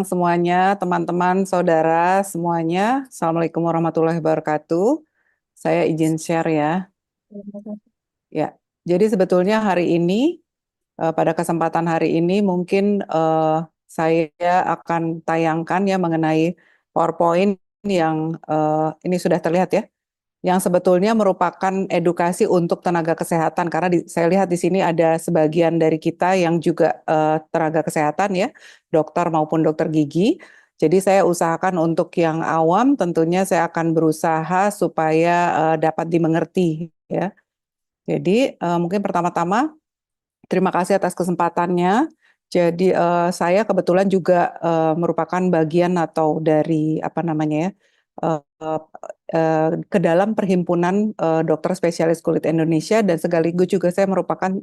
Semuanya, teman-teman, saudara, semuanya. Assalamualaikum warahmatullahi wabarakatuh. Saya izin share ya. Ya, jadi sebetulnya hari ini, pada kesempatan hari ini mungkin saya akan tayangkan ya mengenai PowerPoint yang ini sudah terlihat ya, yang sebetulnya merupakan edukasi untuk tenaga kesehatan karena saya lihat di sini ada sebagian dari kita yang juga tenaga kesehatan ya, dokter maupun dokter gigi. Jadi saya usahakan untuk yang awam tentunya saya akan berusaha supaya dapat dimengerti ya. Jadi mungkin pertama-tama terima kasih atas kesempatannya. Jadi saya kebetulan juga merupakan bagian atau dari apa namanya ya, ke dalam perhimpunan dokter spesialis kulit Indonesia dan sekaligus juga saya merupakan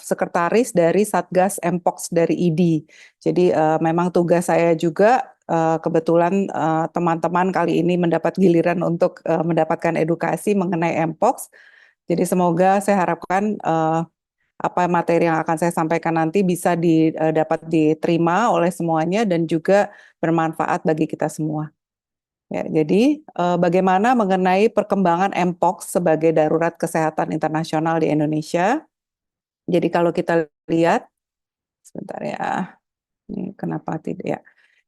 sekretaris dari Satgas Mpox dari ID. Jadi memang tugas saya juga kebetulan teman-teman kali ini mendapat giliran untuk mendapatkan edukasi mengenai Mpox. Jadi semoga saya harapkan apa materi yang akan saya sampaikan nanti bisa dapat diterima oleh semuanya dan juga bermanfaat bagi kita semua. Ya, jadi bagaimana mengenai perkembangan Mpox sebagai darurat kesehatan internasional di Indonesia? Jadi kalau kita lihat, sebentar ya, ini kenapa tidak ya?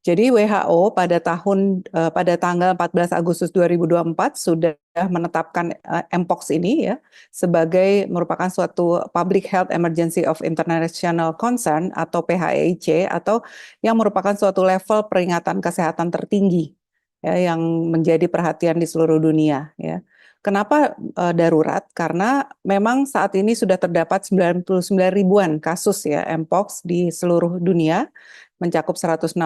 Jadi WHO pada tanggal 14 Agustus 2024 sudah menetapkan Mpox ini ya sebagai merupakan suatu Public Health Emergency of International Concern atau PHEIC atau yang merupakan suatu level peringatan kesehatan tertinggi ya yang menjadi perhatian di seluruh dunia ya. Kenapa darurat? Karena memang saat ini sudah terdapat 99 ribuan kasus ya Mpox di seluruh dunia, mencakup 116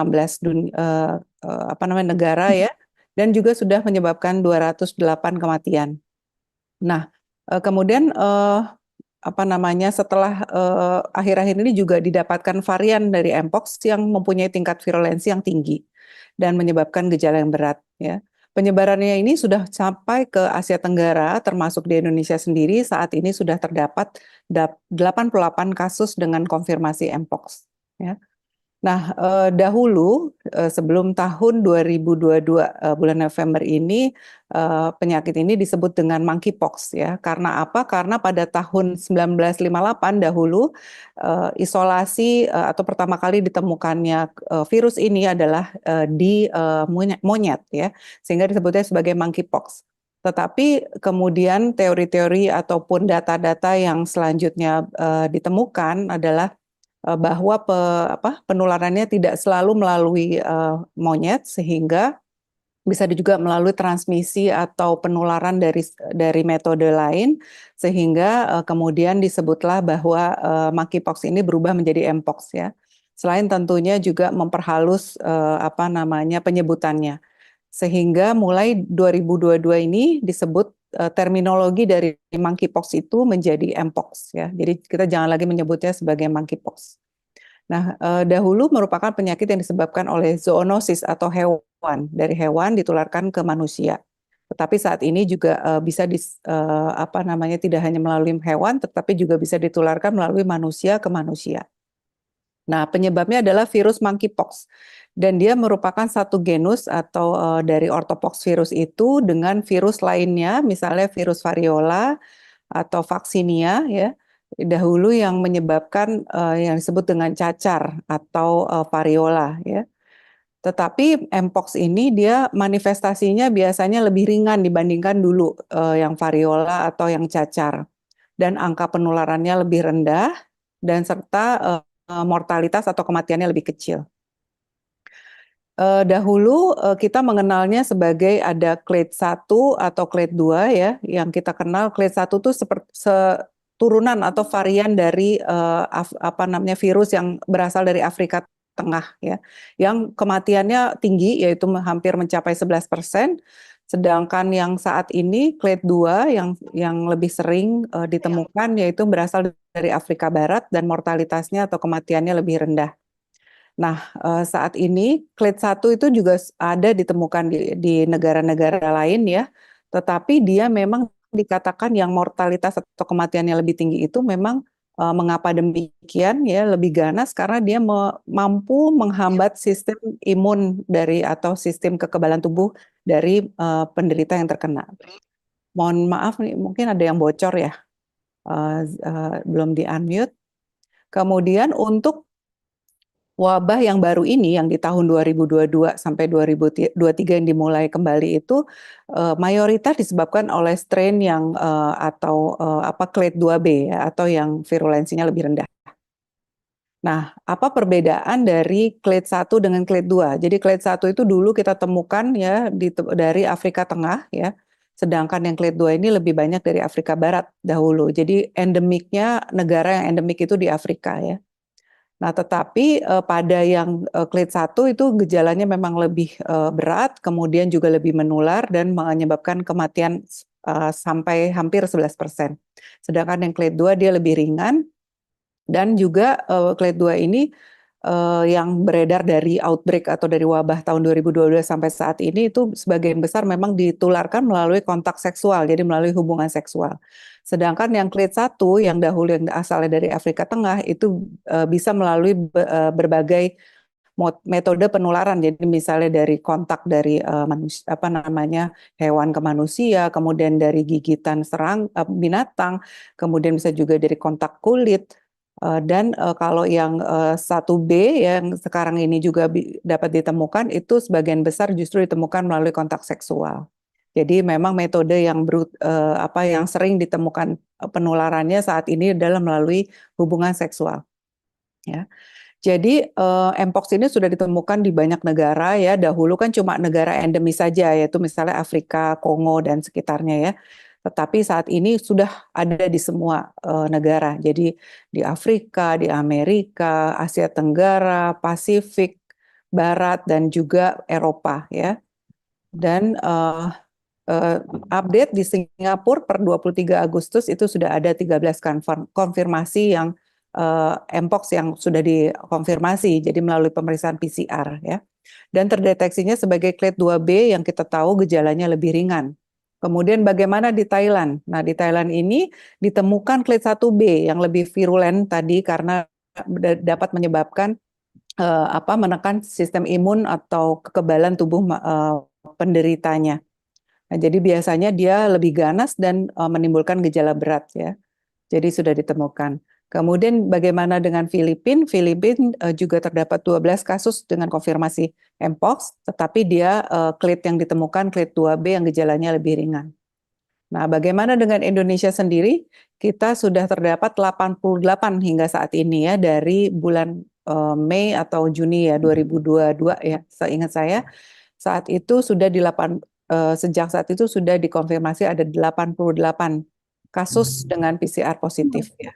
negara ya, dan juga sudah menyebabkan 208 kematian. Nah, kemudian setelah akhir-akhir ini juga didapatkan varian dari Mpox yang mempunyai tingkat virulensi yang tinggi dan menyebabkan gejala yang berat ya. Penyebarannya ini sudah sampai ke Asia Tenggara, termasuk di Indonesia sendiri. Saat ini sudah terdapat 88 kasus dengan konfirmasi Mpox. Ya. Nah, dahulu sebelum tahun 2022 bulan November ini penyakit ini disebut dengan monkeypox ya. Karena apa? Karena pada tahun 1958 dahulu isolasi atau pertama kali ditemukannya virus ini adalah di monyet ya. Sehingga disebutnya sebagai monkeypox. Tetapi kemudian teori-teori ataupun data-data yang selanjutnya ditemukan adalah bahwa penularannya tidak selalu melalui monyet sehingga bisa juga melalui transmisi atau penularan dari metode lain sehingga kemudian disebutlah bahwa monkeypox ini berubah menjadi Mpox ya. Selain tentunya juga memperhalus penyebutannya. Sehingga mulai 2022 ini disebut terminologi dari monkeypox itu menjadi Mpox ya. Jadi kita jangan lagi menyebutnya sebagai monkeypox. Nah, dahulu merupakan penyakit yang disebabkan oleh zoonosis atau hewan, dari hewan ditularkan ke manusia. Tetapi saat ini juga bisa tidak hanya melalui hewan, tetapi juga bisa ditularkan melalui manusia ke manusia. Nah, penyebabnya adalah virus monkeypox. Dan dia merupakan satu genus atau dari orthopox virus itu dengan virus lainnya, misalnya virus variola atau vaccinia ya. Dahulu yang menyebabkan yang disebut dengan cacar atau variola ya. Tetapi Mpox ini dia manifestasinya biasanya lebih ringan dibandingkan dulu yang variola atau yang cacar. Dan angka penularannya lebih rendah dan serta mortalitas atau kematiannya lebih kecil. Dahulu kita mengenalnya sebagai ada clade 1 atau clade 2 ya, yang kita kenal clade 1 itu seperti turunan atau varian dari virus yang berasal dari Afrika Tengah ya, yang kematiannya tinggi yaitu hampir mencapai 11%. Sedangkan yang saat ini clade 2 yang lebih sering ditemukan yaitu berasal dari Afrika Barat dan mortalitasnya atau kematiannya lebih rendah. Nah, saat ini clade 1 itu juga ada ditemukan di negara-negara lain ya, tetapi dia memang dikatakan yang mortalitas atau kematiannya lebih tinggi itu memang Mengapa demikian? Ya, lebih ganas karena dia mampu menghambat sistem imun dari atau sistem kekebalan tubuh dari penderita yang terkena. Mohon maaf nih, mungkin ada yang bocor ya, belum di-unmute. Kemudian untuk wabah yang baru ini yang di tahun 2022 sampai 2023 yang dimulai kembali itu mayoritas disebabkan oleh strain yang atau clade 2B ya, atau yang virulensinya lebih rendah. Nah, apa perbedaan dari clade 1 dengan clade 2? Jadi clade 1 itu dulu kita temukan ya dari Afrika Tengah ya. Sedangkan yang clade 2 ini lebih banyak dari Afrika Barat dahulu. Jadi endemiknya negara yang endemik itu di Afrika ya. Nah, tetapi pada yang clade 1 itu gejalanya memang lebih berat, kemudian juga lebih menular dan menyebabkan kematian sampai hampir 11%. Sedangkan yang clade 2 dia lebih ringan dan juga clade 2 ini yang beredar dari outbreak atau dari wabah tahun 2022 sampai saat ini itu sebagian besar memang ditularkan melalui kontak seksual, jadi melalui hubungan seksual. Sedangkan yang clade 1 yang dahulu yang asalnya dari Afrika Tengah itu bisa melalui berbagai metode penularan. Jadi misalnya dari kontak dari hewan ke manusia, kemudian dari gigitan binatang, kemudian bisa juga dari kontak kulit. Dan kalau yang 1B yang sekarang ini juga dapat ditemukan itu sebagian besar justru ditemukan melalui kontak seksual. Jadi memang metode yang yang sering ditemukan penularannya saat ini adalah melalui hubungan seksual. Ya. Jadi mpox ini sudah ditemukan di banyak negara ya. Dahulu kan cuma negara endemis saja, yaitu misalnya Afrika, Kongo dan sekitarnya ya. Tetapi saat ini sudah ada di semua negara. Jadi di Afrika, di Amerika, Asia Tenggara, Pasifik, Barat dan juga Eropa ya. Dan update di Singapura per 23 Agustus itu sudah ada 13 konfirmasi yang mpox yang sudah dikonfirmasi, jadi melalui pemeriksaan PCR ya. Dan terdeteksinya sebagai clade 2B yang kita tahu gejalanya lebih ringan. Kemudian bagaimana di Thailand? Nah, di Thailand ini ditemukan clade 1B yang lebih virulen tadi karena dapat menyebabkan menekan sistem imun atau kekebalan tubuh penderitanya. Nah, jadi biasanya dia lebih ganas dan menimbulkan gejala berat ya. Jadi sudah ditemukan. Kemudian bagaimana dengan Filipina? Filipina juga terdapat 12 kasus dengan konfirmasi mpox, tetapi dia clade yang ditemukan clade 2B yang gejalanya lebih ringan. Nah, bagaimana dengan Indonesia sendiri? Kita sudah terdapat 88 hingga saat ini ya dari bulan Mei atau Juni ya 2022 ya. Seingat saya saat itu sudah sejak saat itu sudah dikonfirmasi ada 88 kasus dengan PCR positif ya,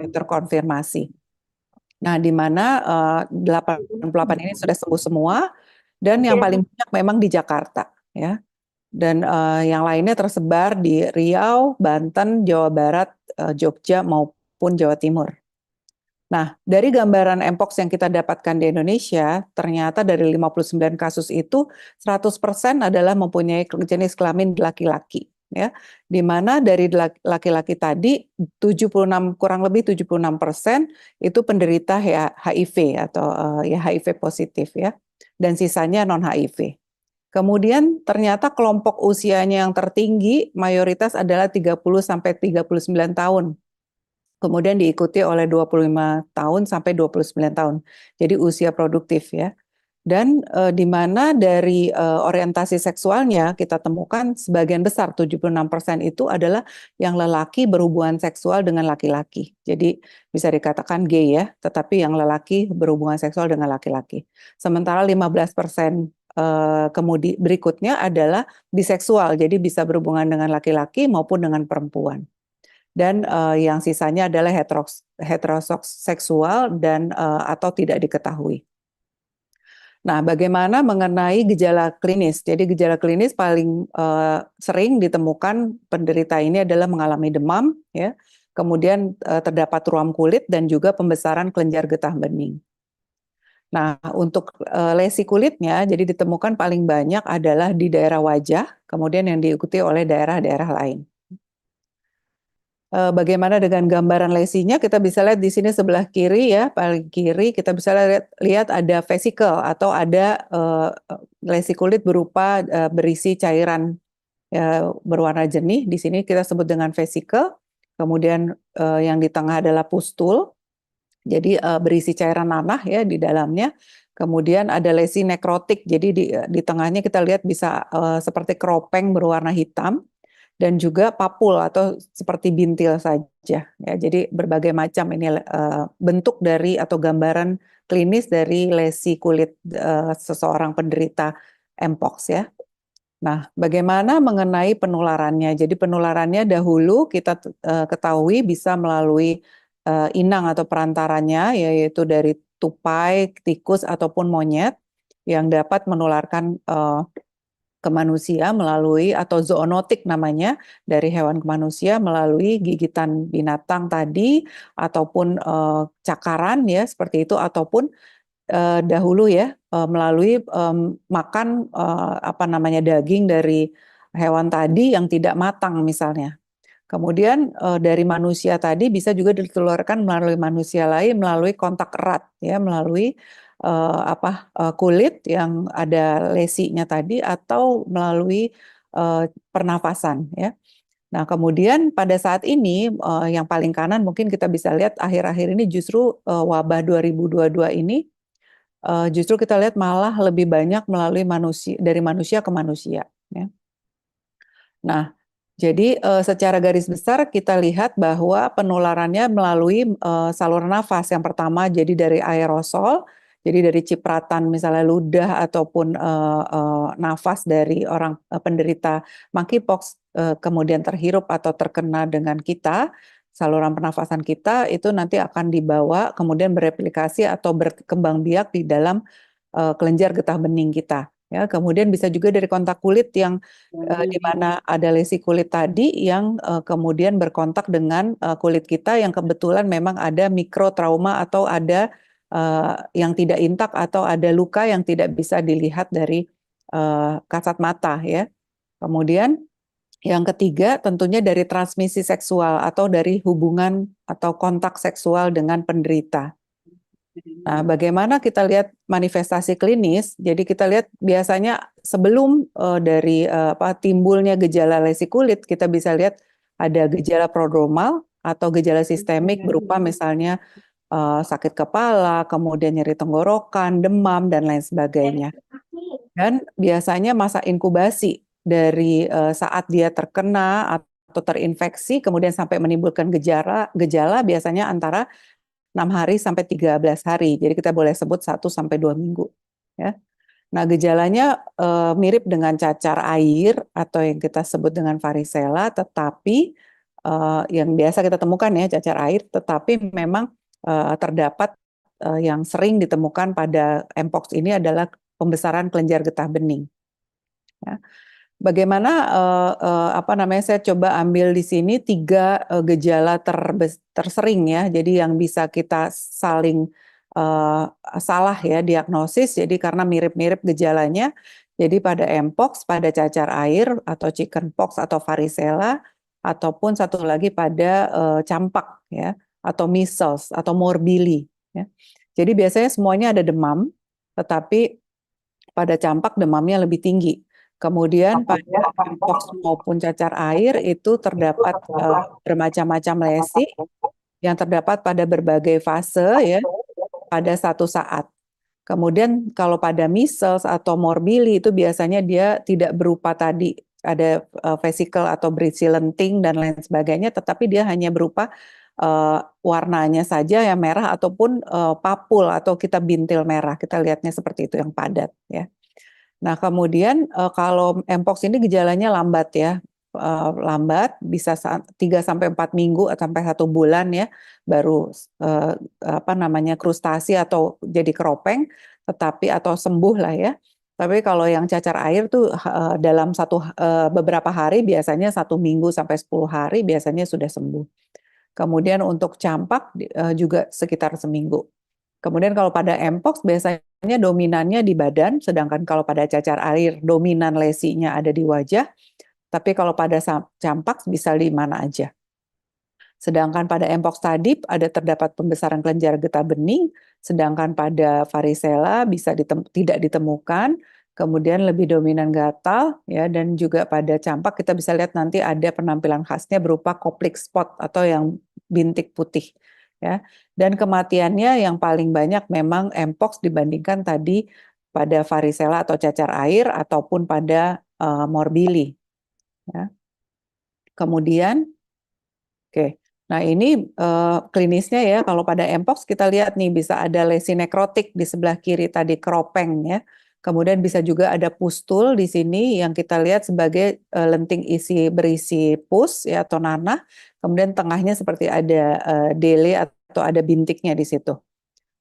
terkonfirmasi. Nah, di mana 88 ini sudah sembuh semua dan yang paling banyak memang di Jakarta ya. Dan yang lainnya tersebar di Riau, Banten, Jawa Barat, Jogja maupun Jawa Timur. Nah, dari gambaran mpox yang kita dapatkan di Indonesia, ternyata dari 59 kasus itu 100% adalah mempunyai jenis kelamin laki-laki ya. Di mana dari laki-laki tadi 76 kurang lebih 76% itu penderita HIV atau HIV positif ya. Dan sisanya non HIV. Kemudian ternyata kelompok usianya yang tertinggi mayoritas adalah 30 sampai 39 tahun. Kemudian diikuti oleh 25 tahun sampai 29 tahun. Jadi usia produktif ya. Dan di mana dari orientasi seksualnya kita temukan sebagian besar 76% itu adalah yang lelaki berhubungan seksual dengan laki-laki. Jadi bisa dikatakan gay ya, tetapi yang lelaki berhubungan seksual dengan laki-laki. Sementara 15% kemudian berikutnya adalah biseksual, jadi bisa berhubungan dengan laki-laki maupun dengan perempuan. Dan yang sisanya adalah heteroseksual dan atau tidak diketahui. Nah, bagaimana mengenai gejala klinis? Jadi gejala klinis paling sering ditemukan penderita ini adalah mengalami demam, ya, kemudian terdapat ruam kulit dan juga pembesaran kelenjar getah bening. Nah, untuk lesi kulitnya, jadi ditemukan paling banyak adalah di daerah wajah, kemudian yang diikuti oleh daerah-daerah lain. Bagaimana dengan gambaran lesinya? Kita bisa lihat di sini sebelah kiri ya, paling kiri kita bisa lihat ada vesikel atau ada lesi kulit berupa berisi cairan berwarna jernih. Di sini kita sebut dengan vesikel. Kemudian yang di tengah adalah pustul. Jadi berisi cairan nanah ya di dalamnya. Kemudian ada lesi nekrotik. Jadi di tengahnya kita lihat bisa seperti keropeng berwarna hitam dan juga papul atau seperti bintil saja ya. Jadi berbagai macam ini bentuk dari atau gambaran klinis dari lesi kulit seseorang penderita mpox ya. Nah, bagaimana mengenai penularannya? Jadi penularannya dahulu kita ketahui bisa melalui inang atau perantaranya, yaitu dari tupai, tikus ataupun monyet yang dapat menularkan ke manusia melalui atau zoonotik namanya dari hewan ke manusia melalui gigitan binatang tadi ataupun cakaran ya seperti itu ataupun dahulu ya melalui makan apa namanya daging dari hewan tadi yang tidak matang misalnya. Kemudian dari manusia tadi bisa juga ditularkan melalui manusia lain melalui kontak erat ya melalui kulit yang ada lesinya tadi atau melalui pernafasan ya. Nah, kemudian pada saat ini yang paling kanan mungkin kita bisa lihat akhir-akhir ini justru wabah 2022 ini justru kita lihat malah lebih banyak melalui manusia dari manusia ke manusia ya. Nah, jadi secara garis besar kita lihat bahwa penularannya melalui saluran nafas. Yang pertama jadi dari aerosol, jadi dari cipratan misalnya ludah ataupun nafas dari orang penderita monkeypox kemudian terhirup atau terkena dengan kita, saluran pernafasan kita itu nanti akan dibawa kemudian bereplikasi atau berkembang biak di dalam kelenjar getah bening kita. Ya, kemudian bisa juga dari kontak kulit yang di mana ada lesi kulit tadi yang kemudian berkontak dengan kulit kita yang kebetulan memang ada mikrotrauma atau ada yang tidak intak atau ada luka yang tidak bisa dilihat dari kasat mata ya. Kemudian yang ketiga tentunya dari transmisi seksual atau dari hubungan atau kontak seksual dengan penderita. Nah, bagaimana kita lihat manifestasi klinis? Jadi kita lihat biasanya sebelum dari timbulnya gejala lesi kulit, kita bisa lihat ada gejala prodromal atau gejala sistemik berupa misalnya sakit kepala, kemudian nyeri tenggorokan, demam dan lain sebagainya. Dan biasanya masa inkubasi dari saat dia terkena atau terinfeksi, kemudian sampai menimbulkan gejala biasanya antara 6 hari sampai 13 hari. Jadi kita boleh sebut 1 sampai 2 minggu. Ya. Nah, gejalanya mirip dengan cacar air atau yang kita sebut dengan varicella, tetapi yang biasa kita temukan ya cacar air, tetapi memang terdapat yang sering ditemukan pada mpox ini adalah pembesaran kelenjar getah bening. Ya. Bagaimana saya coba ambil di sini 3 gejala tersering ya. Jadi yang bisa kita saling salah ya diagnosis. Jadi karena mirip-mirip gejalanya. Jadi pada mpox, pada cacar air atau chickenpox atau varicella ataupun satu lagi pada campak ya atau measles atau morbili ya. Jadi biasanya semuanya ada demam, tetapi pada campak demamnya lebih tinggi. Kemudian pada mpox maupun cacar air itu terdapat bermacam-macam lesi yang terdapat pada berbagai fase ya pada satu saat. Kemudian kalau pada measles atau morbili itu biasanya dia tidak berupa tadi ada vesikel atau berisi lenting dan lain sebagainya, tetapi dia hanya berupa warnanya saja yang merah ataupun papul atau kita bintil merah. Kita lihatnya seperti itu yang padat ya. Nah, kemudian kalau mpox ini gejalanya lambat ya, lambat bisa 3 sampai 4 minggu atau sampai 1 bulan ya, baru krustasi atau jadi keropeng, tetapi atau sembuh lah ya. Tapi kalau yang cacar air tuh dalam beberapa hari biasanya 1 minggu sampai 10 hari biasanya sudah sembuh. Kemudian untuk campak juga sekitar seminggu. Kemudian kalau pada mpox biasanya dominannya di badan, sedangkan kalau pada cacar air dominan lesinya ada di wajah, tapi kalau pada campak bisa di mana aja. Sedangkan pada mpox tadi ada terdapat pembesaran kelenjar getah bening, sedangkan pada varicella tidak ditemukan, kemudian lebih dominan gatal ya, dan juga pada campak kita bisa lihat nanti ada penampilan khasnya berupa koplik spot atau yang bintik putih ya. Dan kematiannya yang paling banyak memang mpox dibandingkan tadi pada varicella atau cacar air ataupun pada morbili ya. Kemudian oke. Nah, ini klinisnya ya, kalau pada mpox kita lihat nih bisa ada lesi nekrotik di sebelah kiri tadi keropeng ya. Kemudian bisa juga ada pustul di sini yang kita lihat sebagai lenting berisi pus ya atau nanah. Kemudian tengahnya seperti ada dele atau ada bintiknya di situ.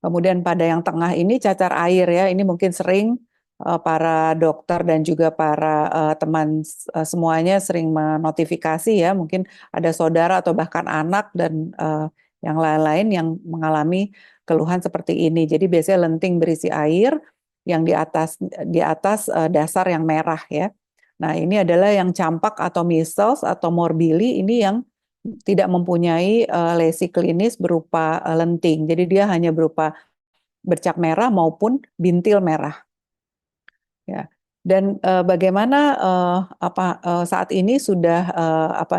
Kemudian pada yang tengah ini cacar air ya, ini mungkin sering para dokter dan juga para teman semuanya sering menotifikasi ya, mungkin ada saudara atau bahkan anak dan yang lain-lain yang mengalami keluhan seperti ini. Jadi biasanya lenting berisi air yang di atas dasar yang merah ya. Nah, ini adalah yang campak atau measles atau morbili, ini yang tidak mempunyai lesi klinis berupa lenting. Jadi dia hanya berupa bercak merah maupun bintil merah. Ya. Dan bagaimana saat ini sudah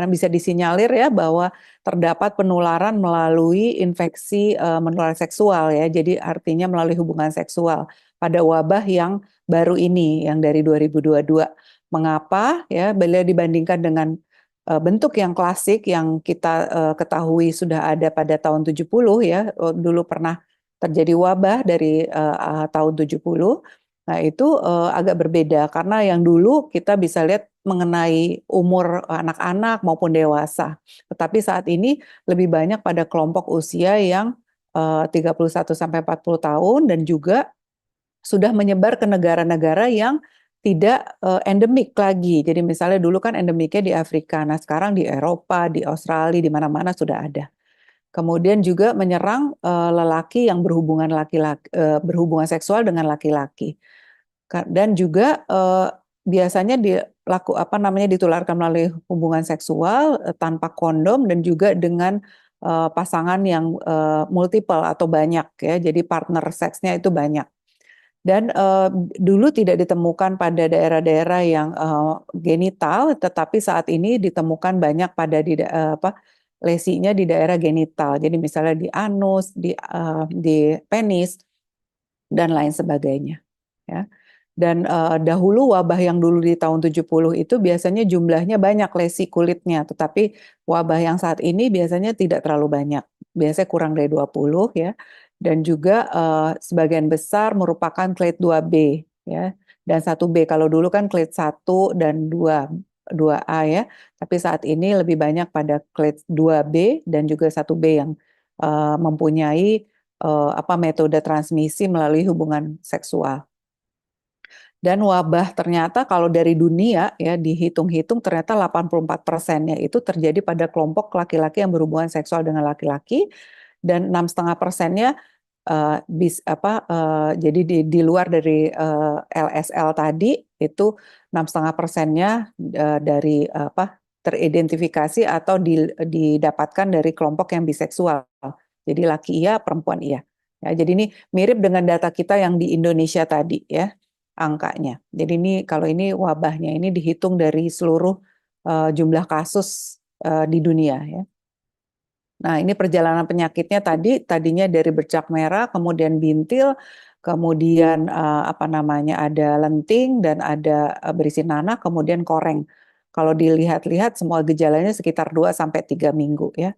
bisa disinyalir ya bahwa terdapat penularan melalui infeksi menular seksual ya. Jadi artinya melalui hubungan seksual pada wabah yang baru ini yang dari 2022. Mengapa ya bila dibandingkan dengan bentuk yang klasik yang kita ketahui sudah ada pada tahun 70 ya, dulu pernah terjadi wabah dari tahun 70. Nah, itu agak berbeda karena yang dulu kita bisa lihat mengenai umur anak-anak maupun dewasa. Tetapi saat ini lebih banyak pada kelompok usia yang 31 sampai 40 tahun dan juga sudah menyebar ke negara-negara yang tidak endemik lagi. Jadi misalnya dulu kan endemiknya di Afrika. Nah, sekarang di Eropa, di Australia, di mana-mana sudah ada. Kemudian juga menyerang lelaki yang berhubungan seksual dengan laki-laki. Dan juga biasanya ditularkan melalui hubungan seksual tanpa kondom dan juga dengan pasangan yang multiple atau banyak ya. Jadi partner seksnya itu banyak. Dan dulu tidak ditemukan pada daerah-daerah yang genital, tetapi saat ini ditemukan banyak pada lesinya di daerah genital. Jadi misalnya di anus, di penis dan lain sebagainya. Ya. Dan dahulu wabah yang dulu di tahun 70 itu biasanya jumlahnya banyak lesi kulitnya, tetapi wabah yang saat ini biasanya tidak terlalu banyak. Biasanya kurang dari 20 ya. Dan juga sebagian besar merupakan clade 2B ya. Dan 1B. Kalau dulu kan clade 1 dan 2A ya. Tapi saat ini lebih banyak pada clade 2B dan juga 1B yang mempunyai metode transmisi melalui hubungan seksual. Dan wabah ternyata kalau dari dunia ya dihitung-hitung ternyata 84%-nya itu terjadi pada kelompok laki-laki yang berhubungan seksual dengan laki-laki dan 6,5%-nya jadi di luar dari LSL tadi itu 6,5%-nya dari teridentifikasi atau didapatkan dari kelompok yang biseksual. Jadi laki iya, perempuan iya. Ya, jadi ini mirip dengan data kita yang di Indonesia tadi ya angkanya. Jadi kalau ini wabahnya ini dihitung dari seluruh jumlah kasus di dunia ya. Nah, ini perjalanan penyakitnya tadinya dari bercak merah, kemudian bintil, kemudian ada lenting dan ada berisi nanah, kemudian koreng. Kalau dilihat-lihat semua gejalanya sekitar 2 sampai 3 minggu ya.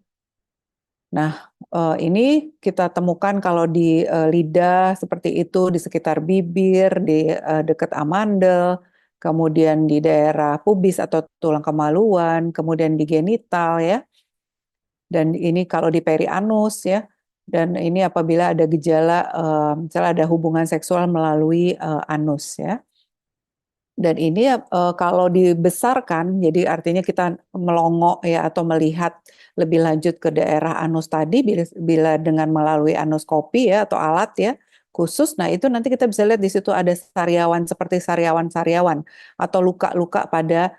Nah, ini kita temukan kalau di lidah seperti itu, di sekitar bibir, di dekat amandel, kemudian di daerah pubis atau tulang kemaluan, kemudian di genital ya. Dan ini kalau di perianus ya. Dan ini apabila ada gejala misalnya ada hubungan seksual melalui anus ya. Dan ini kalau dibesarkan, jadi artinya kita melongok ya atau melihat lebih lanjut ke daerah anus tadi, bila dengan melalui anuskopi ya atau alat ya khusus, nah itu nanti kita bisa lihat di situ ada sariawan seperti sariawan-sariawan atau luka-luka pada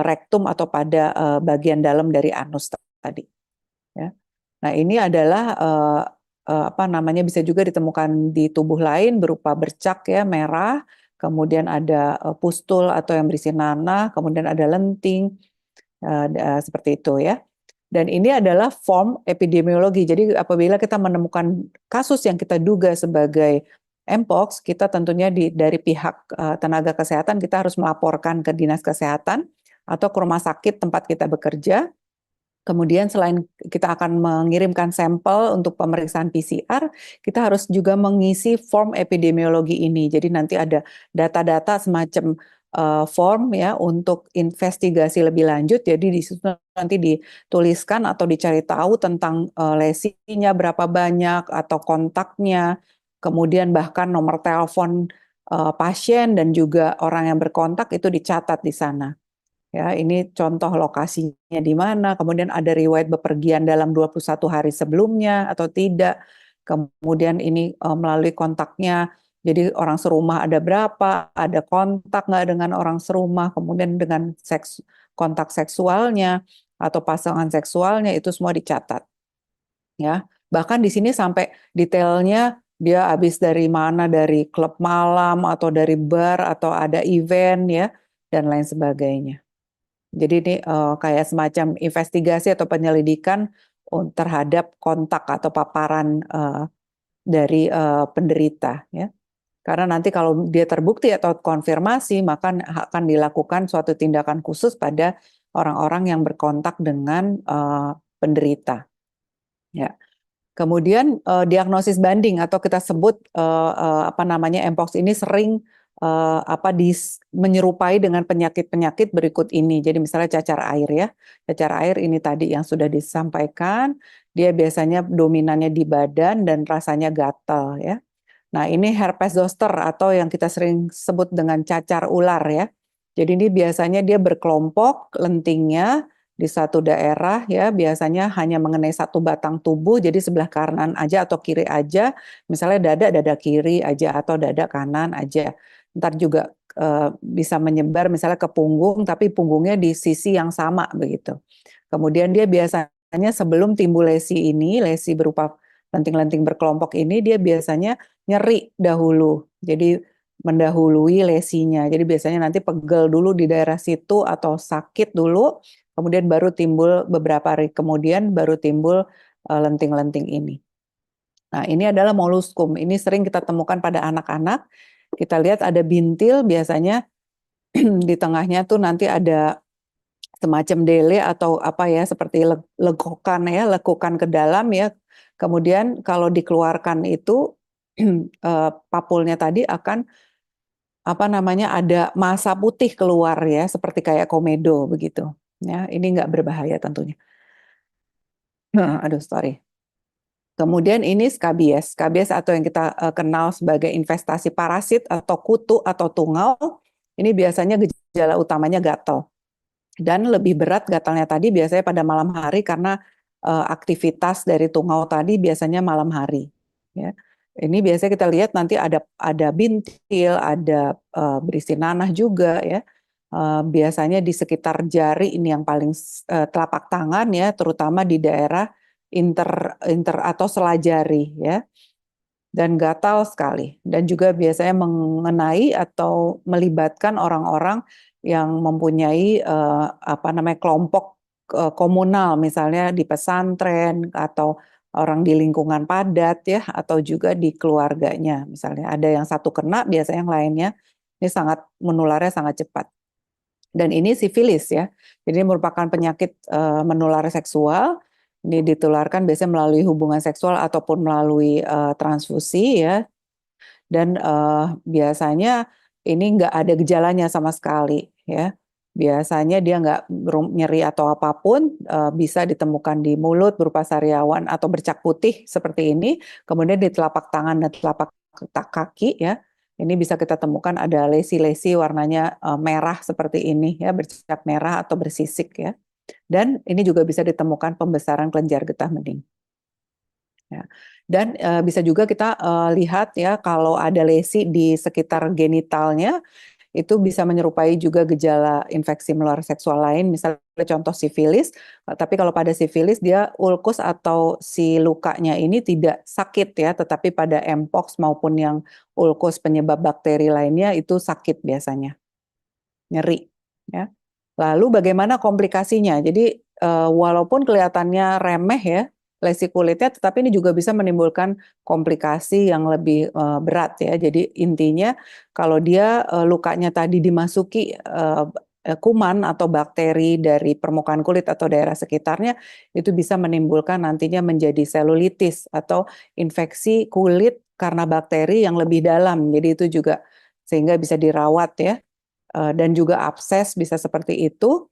rektum atau pada bagian dalam dari anus tadi. Ya. Nah, ini adalah apa namanya, bisa juga ditemukan di tubuh lain berupa bercak ya, merah, kemudian ada pustul atau yang berisi nanah, kemudian ada lenting, seperti itu ya. Dan ini adalah form epidemiologi. Jadi apabila kita menemukan kasus yang kita duga sebagai Mpox, kita tentunya dari pihak tenaga kesehatan kita harus melaporkan ke dinas kesehatan atau ke rumah sakit tempat kita bekerja. Kemudian selain kita akan mengirimkan sampel untuk pemeriksaan PCR, kita harus juga mengisi form epidemiologi ini. Jadi nanti ada data-data semacam form ya untuk investigasi lebih lanjut. Jadi di situ nanti dituliskan atau dicari tahu tentang lesinya berapa banyak atau kontaknya, kemudian bahkan nomor telepon pasien dan juga orang yang berkontak itu dicatat di sana. Ya, ini contoh lokasinya di mana, kemudian ada riwayat bepergian dalam 21 hari sebelumnya atau tidak. Kemudian ini melalui kontaknya, jadi orang serumah ada berapa, ada kontak nggak dengan orang serumah, kemudian dengan kontak seksualnya atau pasangan seksualnya itu semua dicatat. Ya, bahkan di sini sampai detailnya dia habis dari mana, dari klub malam atau dari bar atau ada event ya dan lain sebagainya. Jadi ini kayak semacam investigasi atau penyelidikan terhadap kontak atau paparan dari penderita ya. Karena nanti kalau dia terbukti atau konfirmasi maka akan dilakukan suatu tindakan khusus pada orang-orang yang berkontak dengan penderita. Ya. Kemudian diagnosis banding atau kita sebut apa namanya Mpox ini sering menyerupai dengan penyakit-penyakit berikut ini. Jadi misalnya cacar air ya. Cacar air ini tadi yang sudah disampaikan, dia biasanya dominannya di badan dan rasanya gatal ya. Nah, ini herpes zoster atau yang kita sering sebut dengan cacar ular ya. Jadi ini biasanya dia berkelompok lentingnya di satu daerah ya, biasanya hanya mengenai satu batang tubuh, jadi sebelah kanan aja atau kiri aja, misalnya dada kiri aja atau dada kanan aja. Ntar juga bisa menyebar misalnya ke punggung, tapi punggungnya di sisi yang sama begitu. Kemudian dia biasanya sebelum timbul lesi ini, lesi berupa lenting-lenting berkelompok ini, dia biasanya nyeri dahulu. Jadi mendahului lesinya. Jadi biasanya nanti pegel dulu di daerah situ atau sakit dulu, kemudian baru timbul beberapa hari kemudian baru timbul lenting-lenting ini. Nah, ini adalah moluskum. Ini sering kita temukan pada anak-anak. Kita lihat ada bintil biasanya di tengahnya tuh nanti ada semacam dele atau apa ya seperti lekukan ya, lekukan ke dalam ya. Kemudian kalau dikeluarkan itu papulnya tadi akan apa namanya ada massa putih keluar ya seperti kayak komedo begitu. Ya, ini nggak berbahaya tentunya. Aduh, sorry. Kemudian ini skabies. Skabies atau yang kita kenal sebagai investasi parasit atau kutu atau tungau. Ini biasanya gejala utamanya gatal. Dan lebih berat gatalnya tadi biasanya pada malam hari karena aktivitas dari tungau tadi biasanya malam hari. Ya. Ini biasanya kita lihat nanti ada bintil, ada berisi nanah juga ya. Biasanya di sekitar jari ini yang paling telapak tangan ya, terutama di daerah inter atau selajari ya. Dan gatal sekali dan juga biasanya mengenai atau melibatkan orang-orang yang mempunyai apa namanya kelompok komunal misalnya di pesantren atau orang di lingkungan padat ya atau juga di keluarganya misalnya ada yang satu kena biasanya yang lainnya ini sangat menularnya sangat cepat dan ini sifilis ya jadi merupakan penyakit menular seksual. Ini ditularkan biasanya melalui hubungan seksual ataupun melalui transfusi ya. Dan biasanya ini nggak ada gejalanya sama sekali ya. Biasanya dia nggak nyeri atau apapun, bisa ditemukan di mulut berupa sariawan atau bercak putih seperti ini. Kemudian di telapak tangan dan telapak kaki ya. Ini bisa kita temukan ada lesi-lesi warnanya merah seperti ini ya, bercak merah atau bersisik ya. Dan ini juga bisa ditemukan pembesaran kelenjar getah bening. Ya. Dan bisa juga kita lihat ya kalau ada lesi di sekitar genitalnya itu bisa menyerupai juga gejala infeksi menular seksual lain, misalnya contoh sifilis, tapi kalau pada sifilis dia ulkus atau si lukanya ini tidak sakit ya, tetapi pada mpox maupun yang ulkus penyebab bakteri lainnya itu sakit biasanya, nyeri ya. Lalu bagaimana komplikasinya? Jadi walaupun kelihatannya remeh ya lesi kulitnya, tetapi ini juga bisa menimbulkan komplikasi yang lebih berat ya. Jadi intinya kalau dia lukanya tadi dimasuki kuman atau bakteri dari permukaan kulit atau daerah sekitarnya, itu bisa menimbulkan nantinya menjadi selulitis atau infeksi kulit karena bakteri yang lebih dalam. Jadi itu juga sehingga bisa dirawat ya. Dan juga abses bisa seperti itu.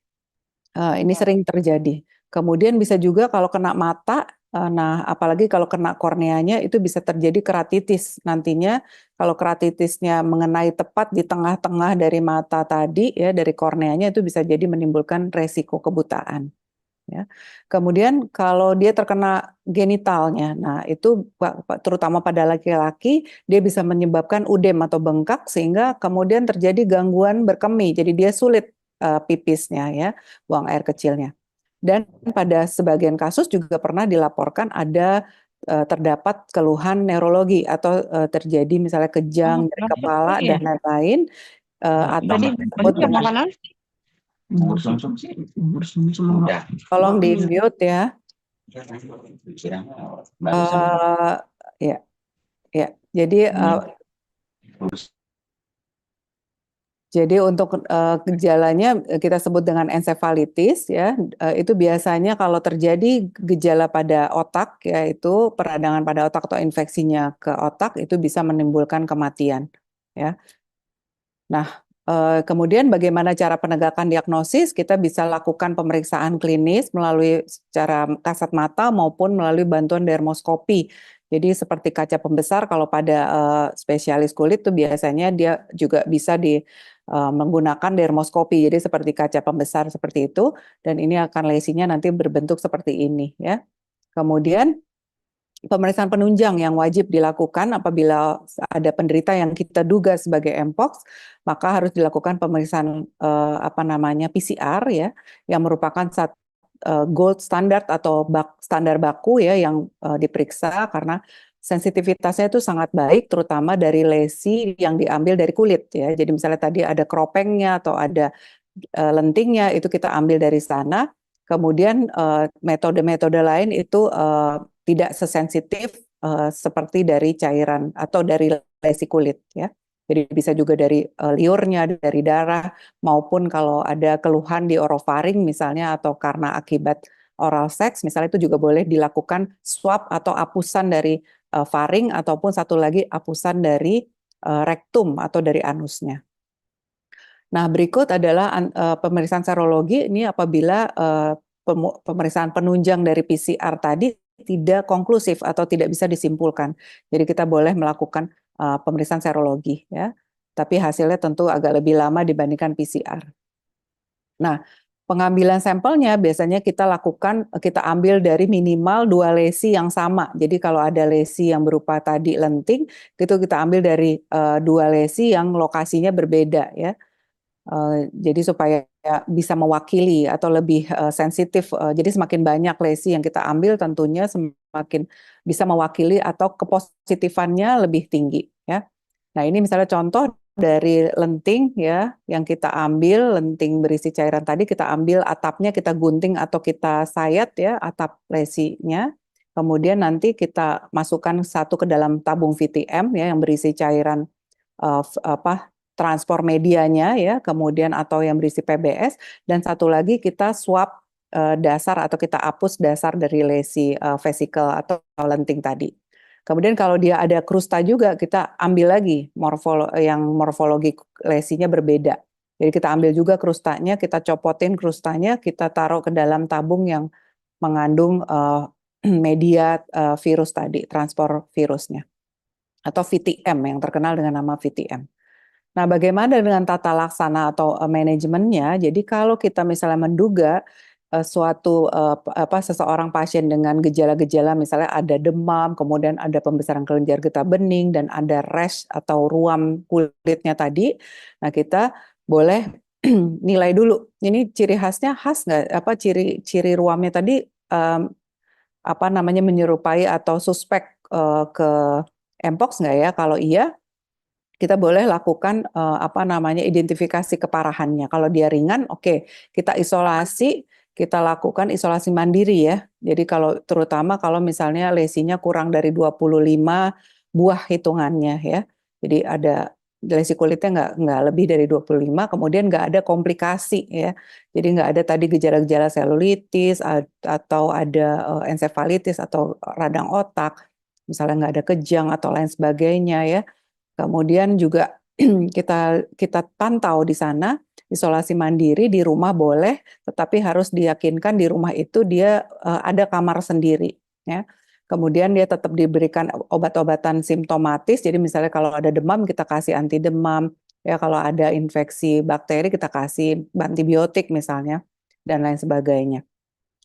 Ini sering terjadi. Kemudian bisa juga kalau kena mata, nah apalagi kalau kena korneanya itu bisa terjadi keratitis. Nantinya kalau keratitisnya mengenai tepat di tengah-tengah dari mata tadi ya, dari korneanya itu bisa jadi menimbulkan resiko kebutaan. Ya. Kemudian kalau dia terkena genitalnya, nah itu terutama pada laki-laki dia bisa menyebabkan udem atau bengkak sehingga kemudian terjadi gangguan berkemih. Jadi dia sulit pipisnya ya, buang air kecilnya. Dan pada sebagian kasus juga pernah dilaporkan ada terdapat keluhan neurologi atau terjadi misalnya kejang dari kepala dan lain-lain atau disebut dengan tolong di mute ya. Ya, ya. Jadi untuk gejalanya kita sebut dengan ensefalitis ya. Itu biasanya kalau terjadi gejala pada otak yaitu peradangan pada otak atau infeksinya ke otak itu bisa menimbulkan kematian ya. Nah, kemudian bagaimana cara penegakan diagnosis? Kita bisa lakukan pemeriksaan klinis melalui secara kasat mata maupun melalui bantuan dermoskopi. Jadi seperti kaca pembesar kalau pada spesialis kulit tuh biasanya dia juga bisa menggunakan dermoskopi. Jadi seperti kaca pembesar seperti itu dan ini akan lesinya nanti berbentuk seperti ini ya. Kemudian pemeriksaan penunjang yang wajib dilakukan apabila ada penderita yang kita duga sebagai mpox, maka harus dilakukan pemeriksaan PCR ya, yang merupakan gold standard atau standar baku ya yang diperiksa karena sensitivitasnya itu sangat baik, terutama dari lesi yang diambil dari kulit ya. Jadi misalnya tadi ada kropengnya atau ada lentingnya itu kita ambil dari sana. Kemudian metode-metode lain itu tidak sesensitif seperti dari cairan atau dari lesi kulit ya. Jadi bisa juga dari liurnya, dari darah, maupun kalau ada keluhan di orofaring misalnya atau karena akibat oral seks, misalnya itu juga boleh dilakukan swab atau apusan dari faring ataupun satu lagi apusan dari rektum atau dari anusnya. Nah, berikut adalah pemeriksaan serologi ini apabila pemeriksaan penunjang dari PCR tadi tidak konklusif atau tidak bisa disimpulkan. Jadi kita boleh melakukan pemeriksaan serologi ya. Tapi hasilnya tentu agak lebih lama dibandingkan PCR. Nah, pengambilan sampelnya biasanya kita ambil dari minimal 2 lesi yang sama. Jadi kalau ada lesi yang berupa tadi lenting, itu kita ambil dari 2 lesi yang lokasinya berbeda ya. Jadi supaya bisa mewakili atau lebih sensitif. Jadi semakin banyak lesi yang kita ambil tentunya semakin bisa mewakili atau kepositifannya lebih tinggi ya. Nah, ini misalnya contoh dari lenting ya yang kita ambil, lenting berisi cairan tadi kita ambil atapnya, kita gunting atau kita sayat ya atap lesinya. Kemudian nanti kita masukkan satu ke dalam tabung VTM ya yang berisi cairan transport medianya ya, kemudian atau yang berisi PBS, dan satu lagi kita swab dasar atau kita hapus dasar dari lesi vesikel atau lenting tadi. Kemudian kalau dia ada krusta juga kita ambil lagi yang morfologi lesinya berbeda. Jadi kita ambil juga krustanya, kita copotin krustanya, kita taruh ke dalam tabung yang mengandung media virus tadi, transport virusnya. Atau VTM yang terkenal dengan nama VTM. Nah, bagaimana dengan tata laksana atau manajemennya? Jadi kalau kita misalnya menduga seseorang pasien dengan gejala-gejala misalnya ada demam, kemudian ada pembesaran kelenjar getah bening dan ada rash atau ruam kulitnya tadi, nah kita boleh nilai dulu. Ini ciri khasnya khas nggak? Apa ciri ruamnya tadi apa namanya menyerupai atau suspek ke mpox nggak ya? Kalau iya, kita boleh lakukan apa namanya identifikasi keparahannya. Kalau dia ringan, oke, kita isolasi, kita lakukan isolasi mandiri ya. Jadi kalau terutama kalau misalnya lesinya kurang dari 25 buah hitungannya ya. Jadi ada lesi kulitnya nggak lebih dari 25, kemudian nggak ada komplikasi ya. Jadi nggak ada tadi gejala-gejala selulitis atau ada ensefalitis atau radang otak, misalnya nggak ada kejang atau lain sebagainya ya. Kemudian juga kita pantau di sana, isolasi mandiri di rumah boleh, tetapi harus diyakinkan di rumah itu dia ada kamar sendiri ya. Kemudian dia tetap diberikan obat-obatan simptomatis, jadi misalnya kalau ada demam kita kasih anti demam, ya kalau ada infeksi bakteri kita kasih antibiotik misalnya dan lain sebagainya.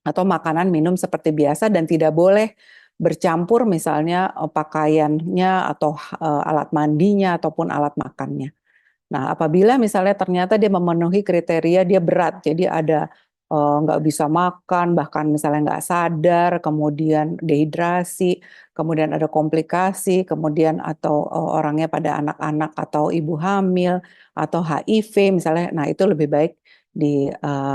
Atau makanan minum seperti biasa dan tidak boleh bercampur misalnya pakaiannya atau alat mandinya ataupun alat makannya. Nah, apabila misalnya ternyata dia memenuhi kriteria dia berat, jadi ada nggak bisa makan, bahkan misalnya nggak sadar, kemudian dehidrasi, kemudian ada komplikasi, kemudian atau orangnya pada anak-anak atau ibu hamil atau HIV misalnya, nah itu lebih baik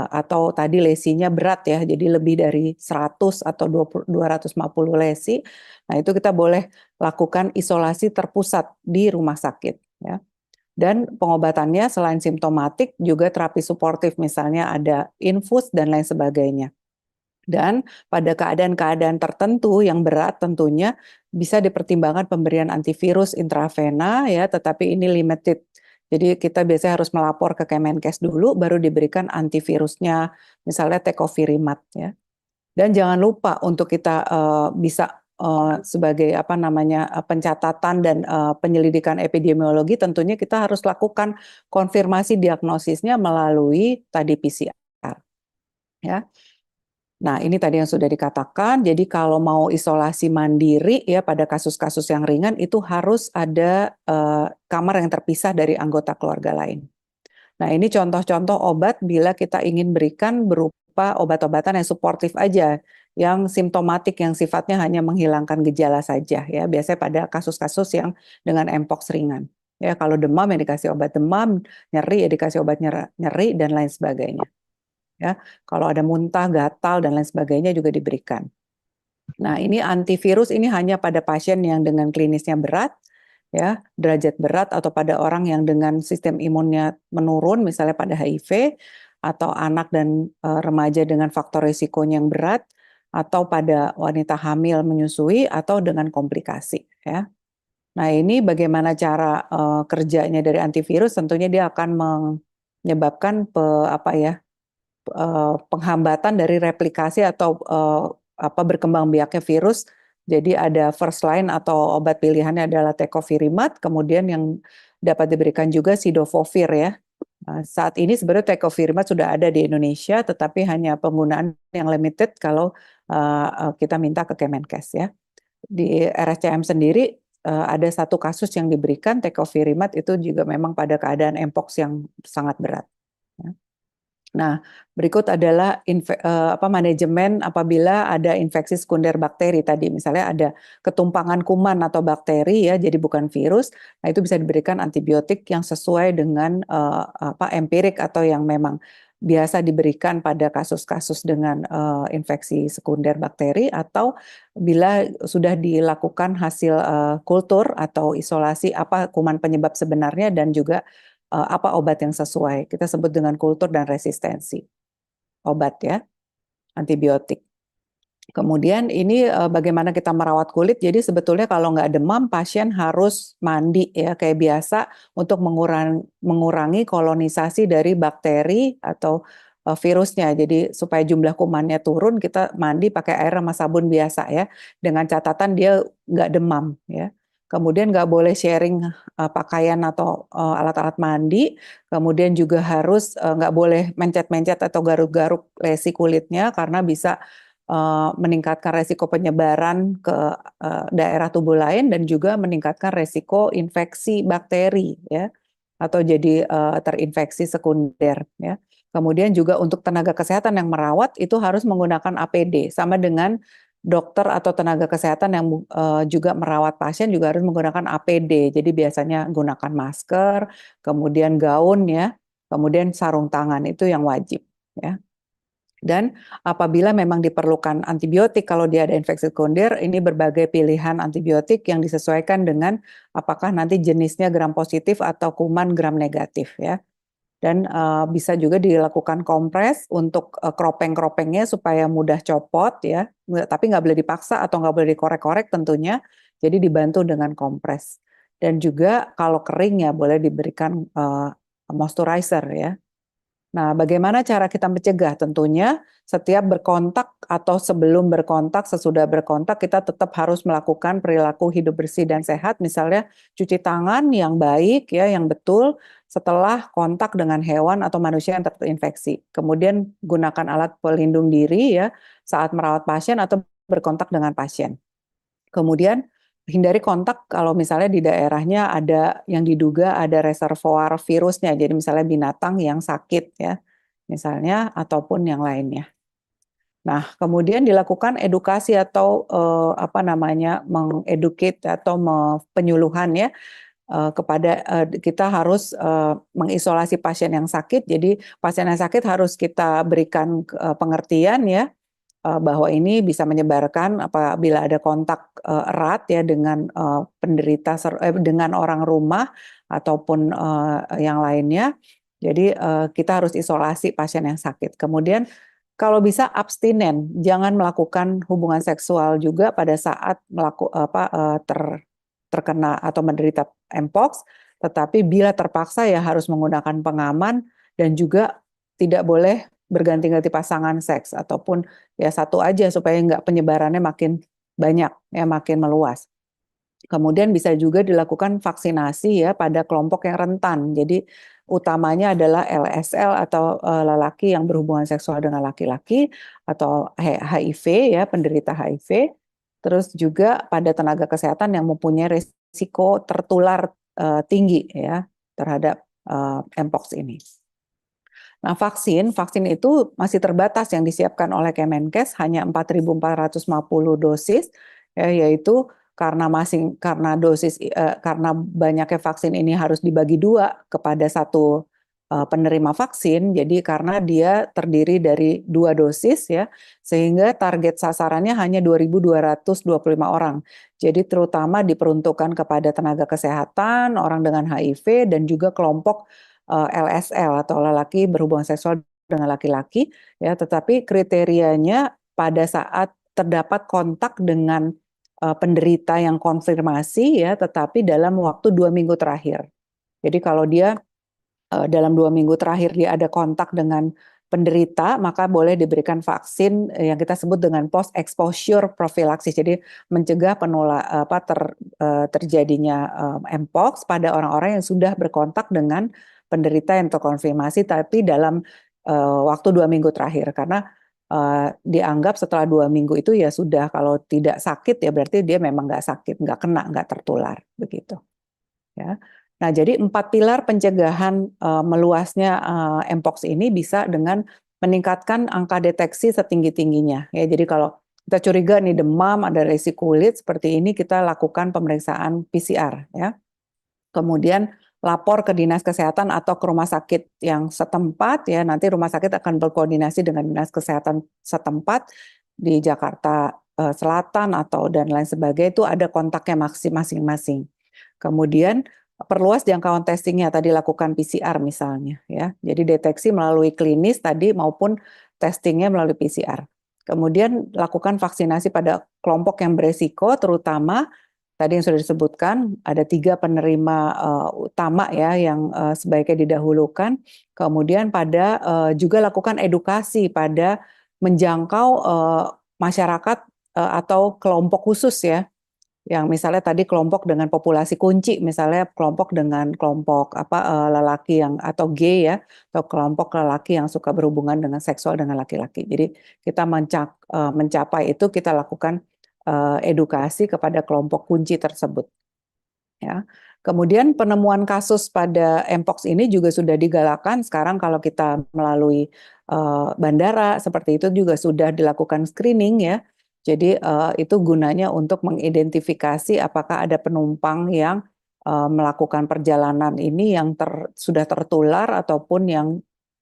atau tadi lesinya berat ya, jadi lebih dari 100 atau 250 lesi, nah itu kita boleh lakukan isolasi terpusat di rumah sakit ya. Dan pengobatannya selain simptomatik juga terapi suportif, misalnya ada infus dan lain sebagainya. Dan pada keadaan-keadaan tertentu yang berat tentunya bisa dipertimbangkan pemberian antivirus intravena ya, tetapi ini limited. Jadi kita biasanya harus melapor ke Kemenkes dulu baru diberikan antivirusnya, misalnya tecovirimat ya. Dan jangan lupa untuk kita bisa sebagai apa namanya pencatatan dan penyelidikan epidemiologi, tentunya kita harus lakukan konfirmasi diagnosisnya melalui tadi PCR ya. Nah, ini tadi yang sudah dikatakan. Jadi kalau mau isolasi mandiri ya pada kasus-kasus yang ringan itu harus ada kamar yang terpisah dari anggota keluarga lain. Nah, ini contoh-contoh obat bila kita ingin berikan berupa obat-obatan yang suportif aja, yang simptomatik, yang sifatnya hanya menghilangkan gejala saja ya. Biasanya pada kasus-kasus yang dengan mpox ringan. Ya, kalau demam ya dikasih obat demam, nyeri ya dikasih obat nyeri dan lain sebagainya. Ya, kalau ada muntah, gatal dan lain sebagainya juga diberikan. Nah, ini antivirus ini hanya pada pasien yang dengan klinisnya berat, ya, derajat berat atau pada orang yang dengan sistem imunnya menurun, misalnya pada HIV, atau anak dan remaja dengan faktor risikonya yang berat, atau pada wanita hamil menyusui, atau dengan komplikasi. Ya. Nah, ini bagaimana cara kerjanya dari antivirus? Tentunya dia akan menyebabkan apa ya, penghambatan dari replikasi atau apa berkembang biaknya virus. Jadi ada first line atau obat pilihannya adalah tecovirimat, kemudian yang dapat diberikan juga sidofovir ya. Nah, saat ini sebenarnya tecovirimat sudah ada di Indonesia, tetapi hanya penggunaan yang limited kalau kita minta ke Kemenkes ya. Di RSCM sendiri ada satu kasus yang diberikan tecovirimat itu juga memang pada keadaan mpox yang sangat berat. Ya. Nah, berikut adalah manajemen apabila ada infeksi sekunder bakteri tadi, misalnya ada ketumpangan kuman atau bakteri ya, jadi bukan virus. Nah, itu bisa diberikan antibiotik yang sesuai dengan empirik atau yang memang biasa diberikan pada kasus-kasus dengan infeksi sekunder bakteri, atau bila sudah dilakukan hasil kultur atau isolasi apa kuman penyebab sebenarnya dan juga apa obat yang sesuai. Kita sebut dengan kultur dan resistensi obat ya, antibiotik. Kemudian ini bagaimana kita merawat kulit. Jadi sebetulnya kalau nggak demam, pasien harus mandi ya kayak biasa untuk mengurangi kolonisasi dari bakteri atau virusnya. Jadi supaya jumlah kumannya turun, kita mandi pakai air sama sabun biasa ya. Dengan catatan dia nggak demam ya. Kemudian nggak boleh sharing pakaian atau alat-alat mandi. Kemudian juga harus nggak boleh mencet-mencet atau garuk-garuk lesi kulitnya karena bisa meningkatkan resiko penyebaran ke daerah tubuh lain dan juga meningkatkan resiko infeksi bakteri ya. atau jadi terinfeksi sekunder ya. Kemudian juga untuk tenaga kesehatan yang merawat itu harus menggunakan APD, sama dengan dokter atau tenaga kesehatan yang juga merawat pasien juga harus menggunakan APD. Jadi biasanya gunakan masker, kemudian gaun ya, kemudian sarung tangan itu yang wajib ya. Dan apabila memang diperlukan antibiotik kalau dia ada infeksi sekunder, ini berbagai pilihan antibiotik yang disesuaikan dengan apakah nanti jenisnya gram positif atau kuman gram negatif ya. Dan bisa juga dilakukan kompres untuk kropeng-kropengnya supaya mudah copot ya, tapi nggak boleh dipaksa atau nggak boleh dikorek-korek tentunya, jadi dibantu dengan kompres. Dan juga kalau kering ya boleh diberikan moisturizer ya. Nah, bagaimana cara kita mencegah? Tentunya setiap berkontak atau sebelum berkontak, sesudah berkontak, kita tetap harus melakukan perilaku hidup bersih dan sehat. Misalnya cuci tangan yang baik, ya, yang betul setelah kontak dengan hewan atau manusia yang terinfeksi. Kemudian gunakan alat pelindung diri ya saat merawat pasien atau berkontak dengan pasien. Kemudian hindari kontak kalau misalnya di daerahnya ada yang diduga ada reservoir virusnya, jadi misalnya binatang yang sakit ya, misalnya ataupun yang lainnya. Nah, kemudian dilakukan edukasi atau mengeducate atau penyuluhan ya kepada kita harus mengisolasi pasien yang sakit. Jadi pasien yang sakit harus kita berikan pengertian ya bahwa ini bisa menyebarkan apabila ada kontak erat ya dengan penderita dengan orang rumah ataupun yang lainnya. Jadi kita harus isolasi pasien yang sakit. Kemudian kalau bisa abstinen, jangan melakukan hubungan seksual juga pada saat terkena atau menderita mpox, tetapi bila terpaksa ya harus menggunakan pengaman dan juga tidak boleh berganti-ganti pasangan seks ataupun ya satu aja supaya nggak penyebarannya makin banyak ya makin meluas. Kemudian bisa juga dilakukan vaksinasi ya pada kelompok yang rentan. Jadi utamanya adalah LSL atau lelaki yang berhubungan seksual dengan laki-laki atau HIV ya penderita HIV. Terus juga pada tenaga kesehatan yang mempunyai risiko tertular tinggi ya terhadap mpox ini. Nah, vaksin itu masih terbatas yang disiapkan oleh Kemenkes hanya 4.450 dosis, ya, yaitu karena karena banyaknya vaksin ini harus dibagi dua kepada satu penerima vaksin, jadi karena dia terdiri dari 2 dosis ya, sehingga target sasarannya hanya 2.225 orang. Jadi terutama diperuntukkan kepada tenaga kesehatan, orang dengan HIV dan juga kelompok LSL atau lelaki berhubungan seksual dengan laki-laki ya, tetapi kriterianya pada saat terdapat kontak dengan penderita yang konfirmasi ya, tetapi dalam waktu 2 minggu terakhir. Jadi kalau dia dalam 2 minggu terakhir dia ada kontak dengan penderita, maka boleh diberikan vaksin yang kita sebut dengan post exposure prophylaxis. Jadi mencegah terjadinya mpox pada orang-orang yang sudah berkontak dengan penderita yang terkonfirmasi, tapi dalam waktu 2 minggu terakhir, karena dianggap setelah 2 minggu itu ya sudah, kalau tidak sakit ya berarti dia memang nggak sakit, nggak kena, nggak tertular begitu. Ya. Nah, jadi 4 pilar pencegahan meluasnya mpox ini bisa dengan meningkatkan angka deteksi setinggi-tingginya. Ya, jadi kalau kita curiga nih demam, ada lesi kulit seperti ini, kita lakukan pemeriksaan PCR ya. Kemudian lapor ke dinas kesehatan atau ke rumah sakit yang setempat ya, nanti rumah sakit akan berkoordinasi dengan dinas kesehatan setempat di Jakarta Selatan atau dan lain sebagainya, itu ada kontaknya masing-masing. Kemudian perluas jangkauan testingnya, tadi lakukan PCR misalnya ya. Jadi deteksi melalui klinis tadi maupun testingnya melalui PCR. Kemudian lakukan vaksinasi pada kelompok yang beresiko, terutama tadi yang sudah disebutkan ada 3 penerima utama ya yang sebaiknya didahulukan. Kemudian juga lakukan edukasi pada menjangkau masyarakat atau kelompok khusus ya, yang misalnya tadi kelompok dengan populasi kunci, misalnya kelompok lelaki yang atau gay ya, atau kelompok lelaki yang suka berhubungan dengan seksual dengan laki-laki. Jadi kita mencapai itu, kita lakukan edukasi kepada kelompok kunci tersebut. Ya. Kemudian penemuan kasus pada Mpox ini juga sudah digalakkan sekarang kalau kita melalui bandara seperti itu juga sudah dilakukan screening ya. Jadi itu gunanya untuk mengidentifikasi apakah ada penumpang yang melakukan perjalanan ini yang sudah tertular ataupun yang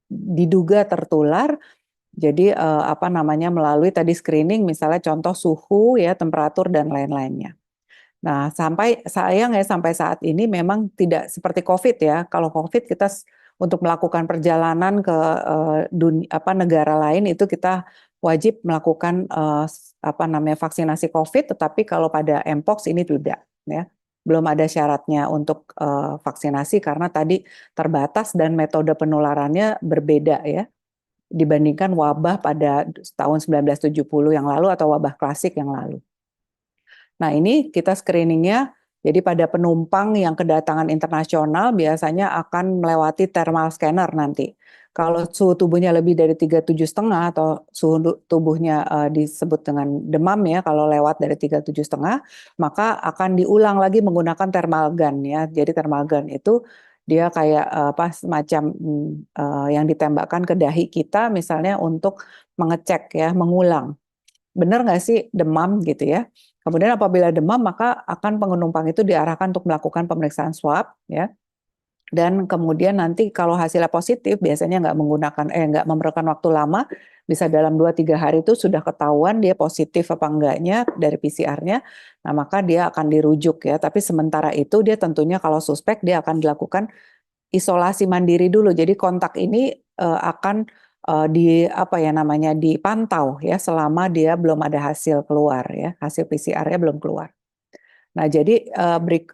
diduga tertular. Jadi apa namanya melalui tadi screening misalnya contoh suhu ya, temperatur dan lain-lainnya. Nah, sayang ya sampai saat ini memang tidak seperti COVID ya. Kalau COVID kita untuk melakukan perjalanan ke negara lain itu kita wajib melakukan vaksinasi COVID, tetapi kalau pada Mpox ini tidak ya. Belum ada syaratnya untuk vaksinasi karena tadi terbatas dan metode penularannya berbeda ya dibandingkan wabah pada tahun 1970 yang lalu atau wabah klasik yang lalu. Nah, ini kita screeningnya, jadi pada penumpang yang kedatangan internasional biasanya akan melewati thermal scanner nanti. Kalau suhu tubuhnya lebih dari 37,5 atau suhu tubuhnya disebut dengan demam ya, kalau lewat dari 37,5, maka akan diulang lagi menggunakan thermal gun ya. Jadi thermal gun itu dia kayak semacam yang ditembakkan ke dahi kita misalnya untuk mengecek ya, mengulang. Benar nggak sih demam gitu ya. Kemudian apabila demam maka akan penumpang itu diarahkan untuk melakukan pemeriksaan swab ya. Dan kemudian nanti kalau hasilnya positif biasanya nggak memerlukan waktu lama, bisa dalam 2-3 hari itu sudah ketahuan dia positif apa enggaknya dari PCR-nya. Nah, maka dia akan dirujuk ya. Tapi sementara itu dia tentunya kalau suspek dia akan dilakukan isolasi mandiri dulu. Jadi kontak ini akan dipantau ya selama dia belum ada hasil keluar ya, hasil PCR-nya belum keluar. Nah, jadi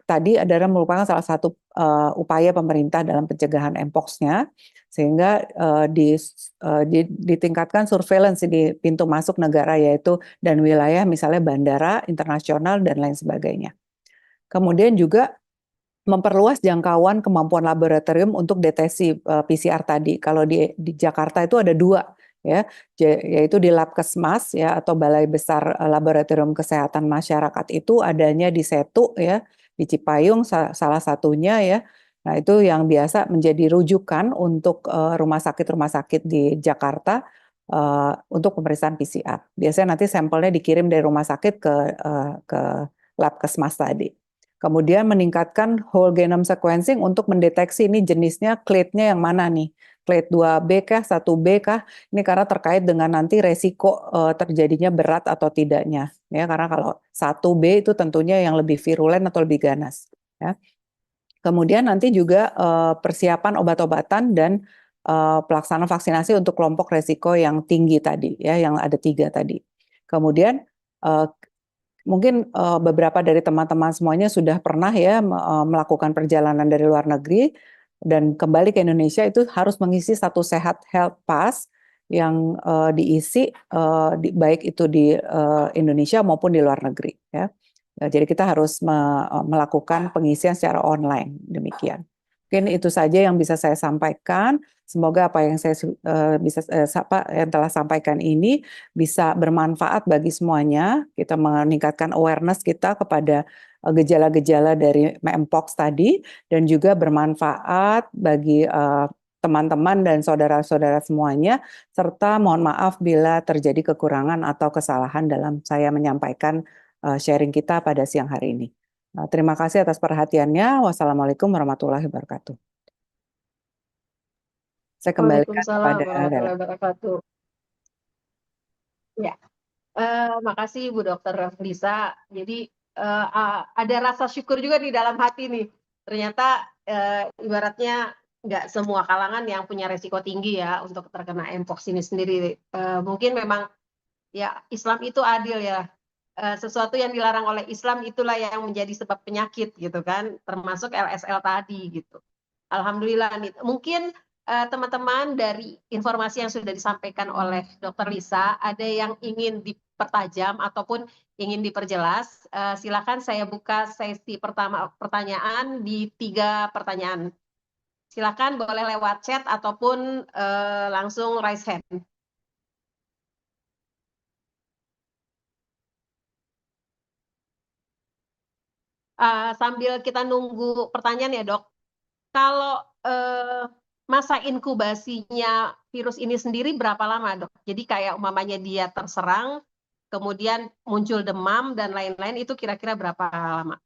tadi adalah merupakan salah satu upaya pemerintah dalam pencegahan Mpox-nya sehingga ditingkatkan surveillance di pintu masuk negara yaitu dan wilayah misalnya bandara internasional dan lain sebagainya. Kemudian juga memperluas jangkauan kemampuan laboratorium untuk deteksi PCR tadi. Kalau di Jakarta itu ada 2 ya, yaitu di Labkesmas ya atau Balai Besar Laboratorium Kesehatan Masyarakat itu adanya di Setu ya, di Cipayung salah satunya ya. Nah, itu yang biasa menjadi rujukan untuk rumah sakit di Jakarta untuk pemeriksaan PCR. Biasanya nanti sampelnya dikirim dari rumah sakit ke Labkesmas tadi. Kemudian meningkatkan whole genome sequencing untuk mendeteksi ini jenisnya clade-nya yang mana nih. Clade 2B kah, 1B kah? Ini karena terkait dengan nanti resiko terjadinya berat atau tidaknya. Ya, karena kalau 1B itu tentunya yang lebih virulen atau lebih ganas. Ya. Kemudian nanti juga persiapan obat-obatan dan pelaksanaan vaksinasi untuk kelompok resiko yang tinggi tadi, ya, yang ada 3 tadi. Kemudian mungkin beberapa dari teman-teman semuanya sudah pernah ya melakukan perjalanan dari luar negeri dan kembali ke Indonesia itu harus mengisi satu sehat health pass yang diisi baik itu di Indonesia maupun di luar negeri ya. Jadi kita harus melakukan pengisian secara online demikian. Mungkin itu saja yang bisa saya sampaikan. Semoga apa yang saya yang telah sampaikan ini bisa bermanfaat bagi semuanya. Kita meningkatkan awareness kita kepada gejala-gejala dari Mpox tadi dan juga bermanfaat bagi teman-teman dan saudara-saudara semuanya, serta mohon maaf bila terjadi kekurangan atau kesalahan dalam saya menyampaikan sharing kita pada siang hari ini. Terima kasih atas perhatiannya. Wassalamualaikum warahmatullahi wabarakatuh. Saya kembalikan Waalaikumsalam kepada warahmatullahi wabarakatuh. Ya, makasih Bu Dokter Lisa. Jadi ada rasa syukur juga di dalam hati nih. Ternyata ibaratnya nggak semua kalangan yang punya resiko tinggi ya untuk terkena Mpox ini sendiri. Mungkin memang ya Islam itu adil ya. Sesuatu yang dilarang oleh Islam itulah yang menjadi sebab penyakit gitu kan, termasuk LSL tadi gitu. Alhamdulillah nih. Mungkin teman-teman dari informasi yang sudah disampaikan oleh Dr. Lisa ada yang ingin dipertajam ataupun ingin diperjelas. Silakan saya buka sesi pertama pertanyaan di 3 pertanyaan. Silakan boleh lewat chat ataupun langsung raise hand. sambil kita nunggu pertanyaan ya dok, kalau masa inkubasinya virus ini sendiri berapa lama dok? Jadi kayak umpamanya dia terserang, kemudian muncul demam dan lain-lain, itu kira-kira berapa lama?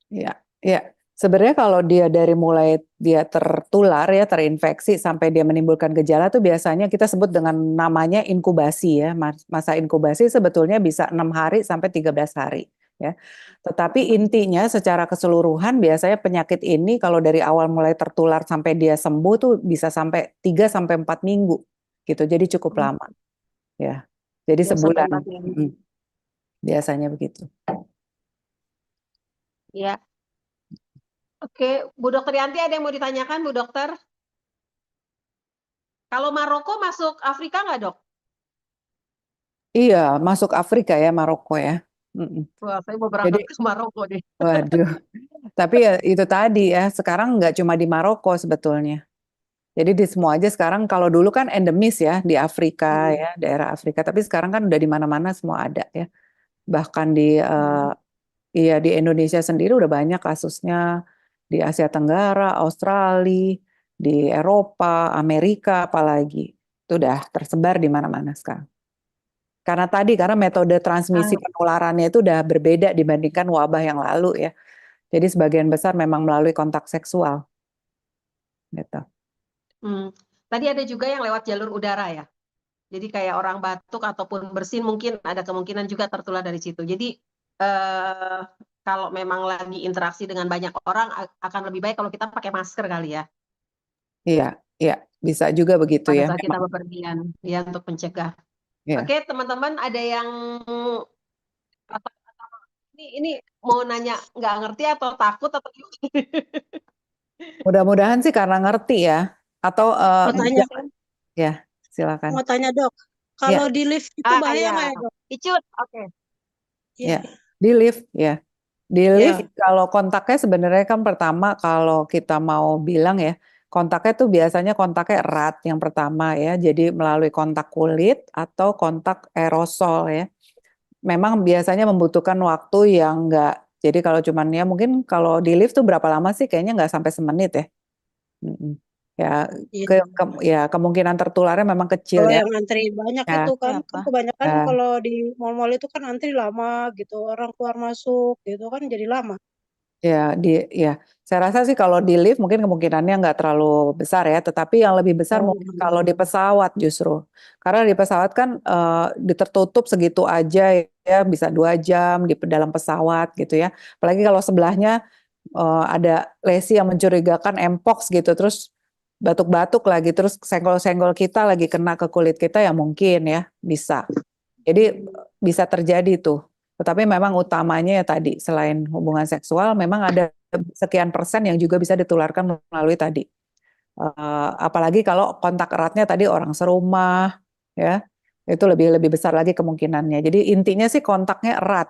Ya, ya. Sebenarnya kalau dia dari mulai dia tertular ya, terinfeksi sampai dia menimbulkan gejala tuh biasanya kita sebut dengan namanya inkubasi ya. Masa inkubasi sebetulnya bisa 6 hari sampai 13 hari ya. Tetapi intinya secara keseluruhan biasanya penyakit ini kalau dari awal mulai tertular sampai dia sembuh tuh bisa sampai 3 sampai 4 minggu gitu. Jadi cukup lama ya. Jadi 3 sampai sebulan. 4 minggu. Biasanya begitu. Ya. Oke, Bu Dokter Yanti ada yang mau ditanyakan Bu Dokter? Kalau Maroko masuk Afrika nggak dok? Iya, masuk Afrika ya, Maroko ya. Mm-mm. Wah, saya mau Jadi, berangkat ke Maroko deh. waduh. Tapi ya itu tadi ya, sekarang nggak cuma di Maroko sebetulnya. Jadi di semua aja sekarang, kalau dulu kan endemis ya di Afrika ya, daerah Afrika. Tapi sekarang kan udah di mana-mana semua ada ya. Bahkan iya di Indonesia sendiri udah banyak kasusnya, di Asia Tenggara, Australia, di Eropa, Amerika apalagi. Itu udah tersebar di mana-mana sekarang. Karena metode transmisi Ah, penularannya itu udah berbeda dibandingkan wabah yang lalu ya. Jadi sebagian besar memang melalui kontak seksual gitu. Tadi ada juga yang lewat jalur udara ya. Jadi kayak orang batuk ataupun bersin mungkin ada kemungkinan juga tertular dari situ. Jadi eh, kalau memang lagi interaksi dengan banyak orang akan lebih baik kalau kita pakai masker kali ya Iya, iya, bisa juga begitu pada ya saat kita memang. bepergian ya untuk mencegah. Ya. Oke, teman-teman ada yang ini mau nanya nggak ngerti atau takut atau gimana? Mudah-mudahan sih karena ngerti ya. Atau Mau tanya, jangan ya, silakan. mau tanya dok, kalau Ya, di lift itu bahaya Ya, nggak ya dok? Icut, oke. Iya, ya. Di lift ya. Di lift Ya. kalau kontaknya sebenarnya kan pertama kalau kita mau bilang ya, kontaknya tuh biasanya kontaknya erat yang pertama ya. Jadi melalui kontak kulit atau kontak aerosol ya. Memang biasanya membutuhkan waktu yang enggak. Jadi kalau cuman ya mungkin kalau di lift tuh berapa lama sih? Kayaknya nggak sampai semenit ya. Mm-mm. Ya, iya. ya kemungkinan tertularnya memang kecil Kalau ya. yang antri banyak Ya, itu kan, Siapa? kan kebanyakan ya. kalau di mall-mall itu kan antri lama gitu, orang keluar masuk gitu kan jadi lama. Ya, saya rasa sih kalau di lift mungkin kemungkinannya nggak terlalu besar ya, tetapi yang lebih besar Oh, mungkin kalau di pesawat justru, karena di pesawat kan ditertutup segitu aja ya, bisa 2 jam di dalam pesawat gitu ya, apalagi kalau sebelahnya ada lesi yang mencurigakan mpox gitu, terus batuk-batuk lagi, terus senggol-senggol kita lagi kena ke kulit kita ya mungkin ya bisa. Jadi bisa terjadi tuh. Tetapi memang utamanya ya tadi, selain hubungan seksual, memang ada sekian persen yang juga bisa ditularkan melalui tadi. Apalagi kalau kontak eratnya tadi orang serumah, ya itu lebih lebih besar lagi kemungkinannya. Jadi intinya sih kontaknya erat.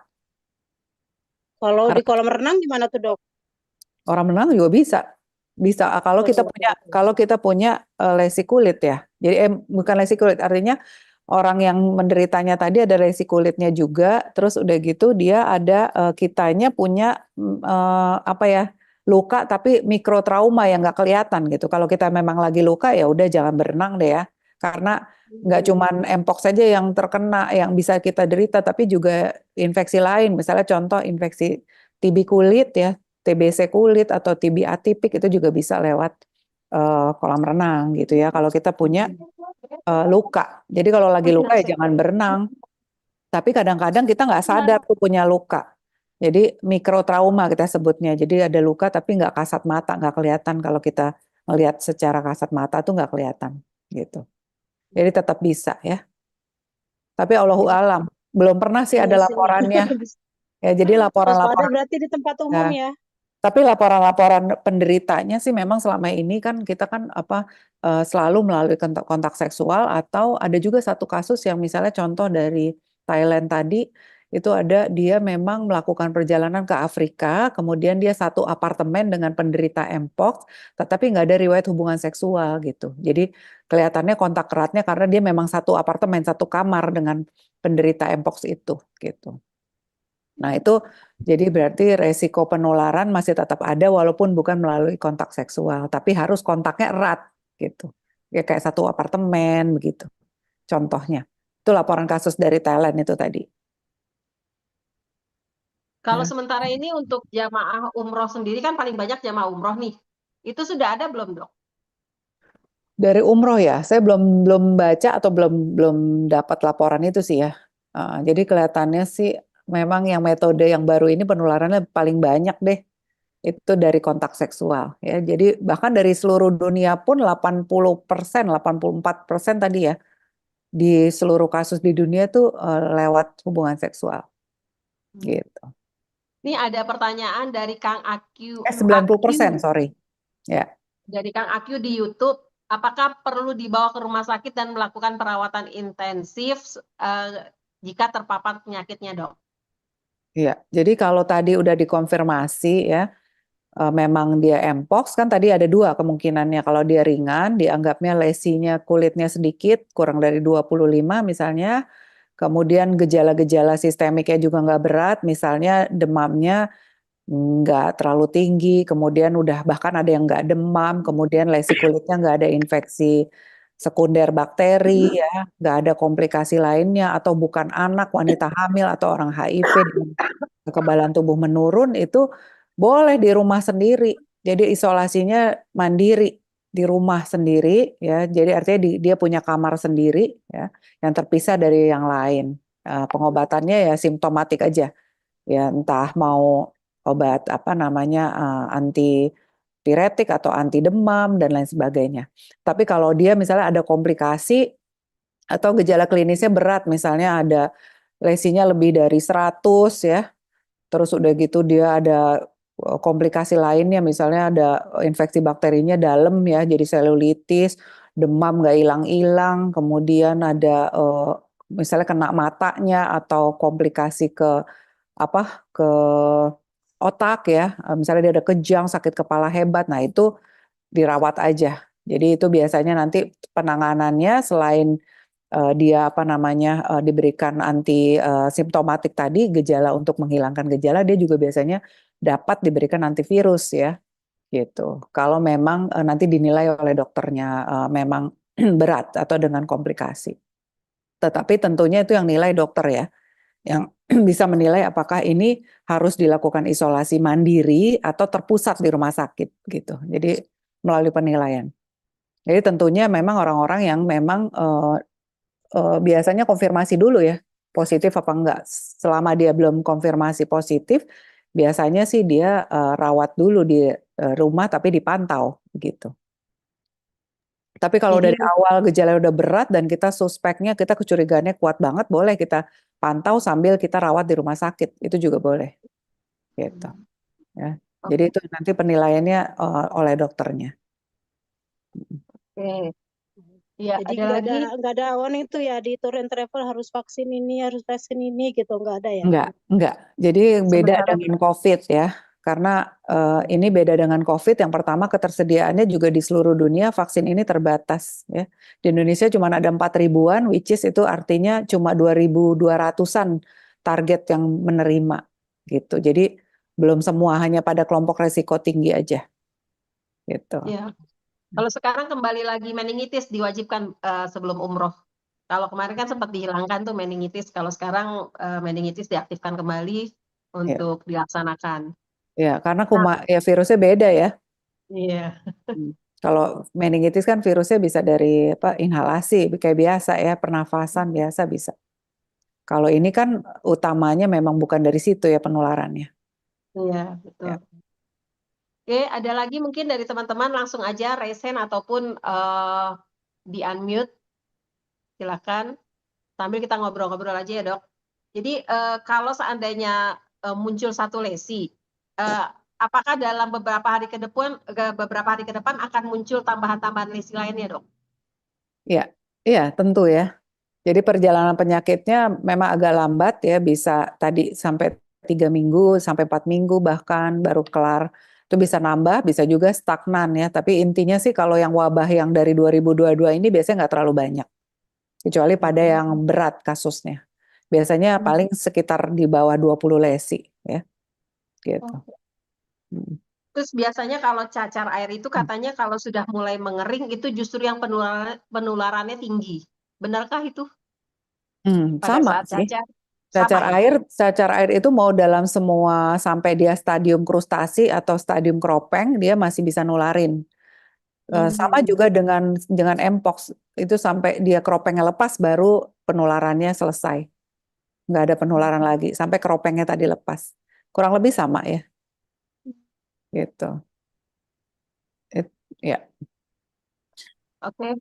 Kalau di Karena kolam renang gimana tuh dok? orang menang juga bisa. Bisa Oh, kalau kita punya lesi kulit ya. Jadi bukan lesi kulit, artinya orang yang menderitanya tadi ada lesi kulitnya juga, terus udah gitu dia ada kitanya punya apa ya, luka tapi mikrotrauma yang nggak kelihatan gitu. Kalau kita memang lagi luka ya udah jangan berenang deh ya. Karena nggak cuman mpox saja yang terkena yang bisa kita derita, tapi juga infeksi lain. Misalnya contoh infeksi TB kulit ya, TBC kulit atau TB atipik itu juga bisa lewat kolam renang gitu ya. Kalau kita punya luka. Jadi kalau lagi luka ya jangan berenang. Tapi kadang-kadang kita nggak sadar tuh punya luka. Jadi mikrotrauma kita sebutnya. Jadi ada luka tapi nggak kasat mata, nggak kelihatan kalau kita melihat secara kasat mata tuh nggak kelihatan gitu. Jadi tetap bisa ya. Tapi Allahu alam, belum pernah sih iya ada sih. laporannya. Ya, jadi Waspada laporan-laporan berarti di tempat umum ya. ya. Tapi laporan-laporan penderitanya sih memang selama ini kan kita kan selalu melalui kontak seksual atau ada juga satu kasus yang misalnya contoh dari Thailand tadi itu ada dia memang melakukan perjalanan ke Afrika, kemudian dia satu apartemen dengan penderita mpox, tetapi nggak ada riwayat hubungan seksual gitu. Jadi kelihatannya kontak eratnya karena dia memang satu apartemen, satu kamar dengan penderita mpox itu gitu. Nah, itu jadi berarti resiko penularan masih tetap ada walaupun bukan melalui kontak seksual, tapi harus kontaknya erat gitu. Ya kayak satu apartemen begitu. Contohnya. Itu laporan kasus dari Thailand itu tadi. Kalau Ya. sementara ini untuk jamaah umroh sendiri kan paling banyak jamaah umroh nih. Itu sudah ada belum, Dok? Dari umroh ya, saya belum belum baca atau belum dapat laporan itu sih ya. Jadi kelihatannya sih memang yang metode yang baru ini penularannya paling banyak deh. Itu dari kontak seksual ya. Jadi bahkan dari seluruh dunia pun 80%, 84% tadi ya di seluruh kasus di dunia tuh lewat hubungan seksual gitu. Ini ada pertanyaan dari Kang Akyu, 90%, sorry. Ya. dari Kang Akyu di YouTube. Apakah perlu dibawa ke rumah sakit dan melakukan perawatan intensif jika terpapar penyakitnya, Dok? Iya, jadi kalau tadi udah dikonfirmasi ya, memang dia mpox kan tadi ada dua kemungkinannya. Kalau dia ringan, dianggapnya lesinya kulitnya sedikit, kurang dari 25 misalnya. Kemudian gejala-gejala sistemiknya juga nggak berat, misalnya demamnya nggak terlalu tinggi, kemudian udah bahkan ada yang nggak demam, kemudian lesi kulitnya nggak ada infeksi sekunder bakteri ya, nggak ada komplikasi lainnya, atau bukan anak, wanita hamil atau orang HIV dengan kekebalan tubuh menurun itu boleh di rumah sendiri. Jadi isolasinya mandiri di rumah sendiri ya. Jadi artinya dia punya kamar sendiri ya yang terpisah dari yang lain. Pengobatannya ya simptomatik aja. Ya entah mau obat apa namanya anti piretik atau anti demam dan lain sebagainya. Tapi kalau dia misalnya ada komplikasi atau gejala klinisnya berat, misalnya ada lesinya lebih dari 100 ya, terus udah gitu dia ada komplikasi lainnya, misalnya ada infeksi bakterinya dalam ya, jadi selulitis, demam nggak hilang-hilang, kemudian ada misalnya kena matanya atau komplikasi ke apa ke otak ya, misalnya dia ada kejang, sakit kepala hebat, nah itu dirawat aja. Jadi itu biasanya nanti penanganannya selain dia apa namanya diberikan anti simptomatik tadi gejala untuk menghilangkan gejala, dia juga biasanya dapat diberikan antivirus ya gitu. Kalau memang nanti dinilai oleh dokternya memang berat atau dengan komplikasi. Tetapi tentunya itu yang nilai dokter ya, yang bisa menilai apakah ini harus dilakukan isolasi mandiri atau terpusat di rumah sakit gitu. Jadi melalui penilaian. Jadi tentunya memang orang-orang yang memang biasanya konfirmasi dulu ya, positif apa enggak. Selama dia belum konfirmasi positif, biasanya sih dia rawat dulu di rumah tapi dipantau gitu. Tapi kalau Jadi dari awal gejala udah berat dan kita suspeknya, kita kecurigaannya kuat banget, boleh kita pantau sambil kita rawat di rumah sakit, itu juga boleh gitu ya. Jadi itu nanti penilaiannya oleh dokternya. oke. Iya, Jadi ada lagi. nggak ada awan itu ya di tour and travel harus vaksin ini gitu nggak ada ya? Enggak. Jadi beda Sementara dengan COVID ya. Karena ini beda dengan COVID. Yang pertama ketersediaannya juga di seluruh dunia vaksin ini terbatas ya. Di Indonesia cuma ada 4 ribuan, which is itu artinya cuma 2.200-an target yang menerima gitu. Jadi belum semua, hanya pada kelompok resiko tinggi aja gitu. ya. Kalau sekarang kembali lagi meningitis diwajibkan sebelum umroh. Kalau kemarin kan sempat dihilangkan tuh meningitis. Kalau sekarang meningitis diaktifkan kembali Ya, untuk dilaksanakan. ya karena Nah, ya virusnya beda ya. iya. Kalau meningitis kan virusnya bisa dari apa inhalasi kayak biasa ya, pernafasan biasa bisa. Kalau ini kan utamanya memang bukan dari situ ya penularannya. Iya, betul. Ya. Oke, ada lagi mungkin dari teman-teman langsung aja raise hand ataupun di unmute. Silakan. Sambil kita ngobrol-ngobrol aja ya, Dok. Jadi kalau seandainya muncul satu lesi, apakah dalam beberapa hari ke depan akan muncul tambahan-tambahan lesi lainnya, Dok? Iya, iya tentu ya. Jadi perjalanan penyakitnya memang agak lambat ya, bisa tadi sampai 3 minggu, sampai 4 minggu bahkan baru kelar. Itu bisa nambah, bisa juga stagnan ya. Tapi intinya sih kalau yang wabah yang dari 2022 ini biasanya nggak terlalu banyak. Kecuali pada yang berat kasusnya. Biasanya paling sekitar di bawah 20 lesi ya, gitu. Oke. Hmm. Terus biasanya kalau cacar air itu katanya kalau sudah mulai mengering itu justru yang penularannya tinggi. Benarkah itu pada Sama saat sih. cacar? Cacar Sama ya? cacar air itu mau dalam semua sampai dia stadium krustasi atau stadium kropeng, dia masih bisa nularin. Sama juga dengan mpox, itu sampai dia kropengnya lepas baru penularannya selesai. Nggak ada penularan lagi sampai kropengnya tadi lepas. Kurang lebih sama ya, gitu. Ya, Oke.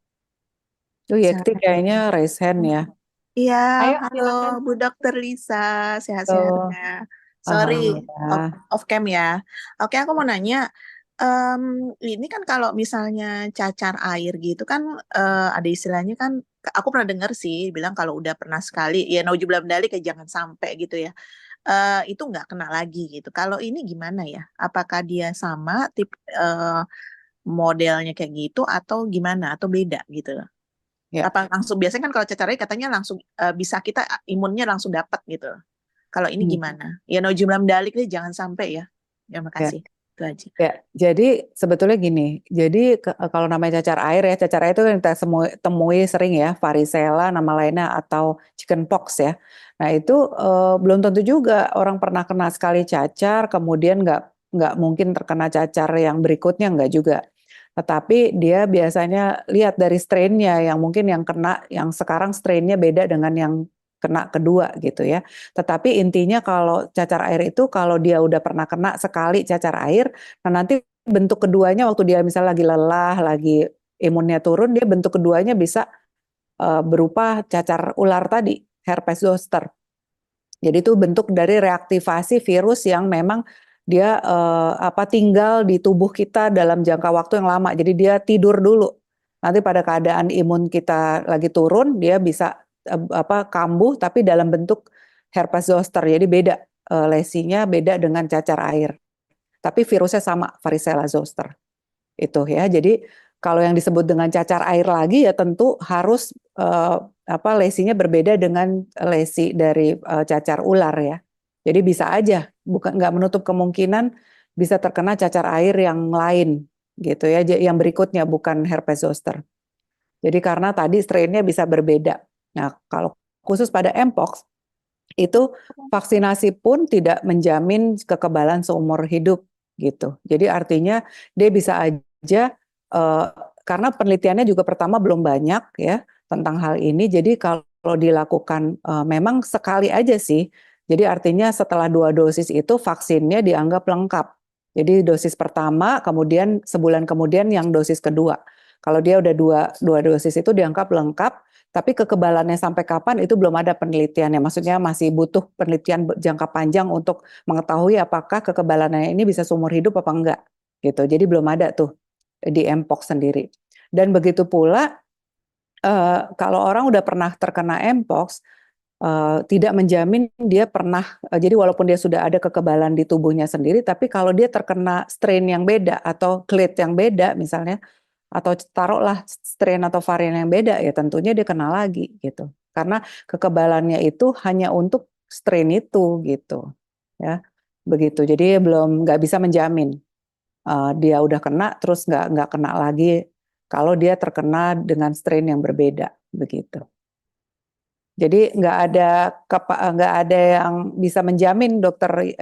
tuh Yekti kayaknya raise hand ya. Iya, Ayo halo silakan. Bu Dokter Lisa, sehat-sehat Tuh, ya. Sorry, alhamdulillah. off cam ya. Oke, aku mau nanya, ini kan kalau misalnya cacar air gitu kan ada istilahnya kan, aku pernah dengar sih bilang kalau udah pernah sekali, ya nauzubillah min dzalik, kayak jangan sampai gitu ya. Itu nggak kena lagi gitu. Kalau ini gimana ya? Apakah dia sama modelnya kayak gitu atau gimana? Atau beda gitu? Ya, Apa langsung, biasanya kan kalau cacar air katanya langsung bisa kita imunnya langsung dapat gitu. Kalau ini gimana? Ya nauzubillah min dzalik deh, jangan sampai ya. Ya makasih. Itu aja. ya. Jadi sebetulnya gini. Jadi kalau namanya cacar air ya, cacar air itu yang kita temui sering ya, varicella nama lainnya atau chickenpox ya. Nah itu belum tentu juga orang pernah kena sekali cacar, kemudian nggak mungkin terkena cacar yang berikutnya, nggak juga. Tetapi dia biasanya lihat dari strainnya, yang mungkin yang kena yang sekarang strainnya beda dengan yang kena kedua gitu ya. Tetapi intinya kalau cacar air itu kalau dia udah pernah kena sekali cacar air, nah nanti bentuk keduanya waktu dia misalnya lagi lelah, lagi imunnya turun, dia bentuk keduanya bisa berupa cacar ular tadi, herpes zoster. Jadi itu bentuk dari reaktivasi virus yang memang dia tinggal di tubuh kita dalam jangka waktu yang lama. Jadi dia tidur dulu. Nanti pada keadaan imun kita lagi turun, dia bisa kambuh tapi dalam bentuk herpes zoster. Jadi beda lesinya beda dengan cacar air. Tapi virusnya sama, varicella zoster. Itu ya. Jadi kalau yang disebut dengan cacar air lagi ya tentu harus lesinya berbeda dengan lesi dari cacar ular ya. Jadi bisa aja, bukan nggak menutup kemungkinan bisa terkena cacar air yang lain gitu ya, yang berikutnya bukan herpes zoster. Jadi karena tadi strainnya bisa berbeda. Nah kalau khusus pada mpox itu vaksinasi pun tidak menjamin kekebalan seumur hidup gitu. Jadi artinya dia bisa aja karena penelitiannya juga pertama belum banyak ya tentang hal ini. Jadi kalau dilakukan memang sekali aja sih. Jadi artinya setelah 2 dosis itu vaksinnya dianggap lengkap. Jadi dosis pertama, kemudian sebulan kemudian yang dosis kedua. Kalau dia udah dua dosis itu dianggap lengkap, tapi kekebalannya sampai kapan itu belum ada penelitiannya. Maksudnya masih butuh penelitian jangka panjang untuk mengetahui apakah kekebalannya ini bisa seumur hidup apa enggak. Gitu. Jadi belum ada tuh di mpox sendiri. Dan begitu pula kalau orang udah pernah terkena mpox, tidak menjamin dia pernah, jadi walaupun dia sudah ada kekebalan di tubuhnya sendiri, tapi kalau dia terkena strain yang beda atau clade yang beda misalnya, atau taruhlah strain atau varian yang beda, ya tentunya dia kena lagi gitu. Karena kekebalannya itu hanya untuk strain itu gitu. Ya, begitu. Jadi nggak bisa menjamin dia udah kena terus nggak kena lagi kalau dia terkena dengan strain yang berbeda begitu. Jadi nggak ada yang bisa menjamin dokter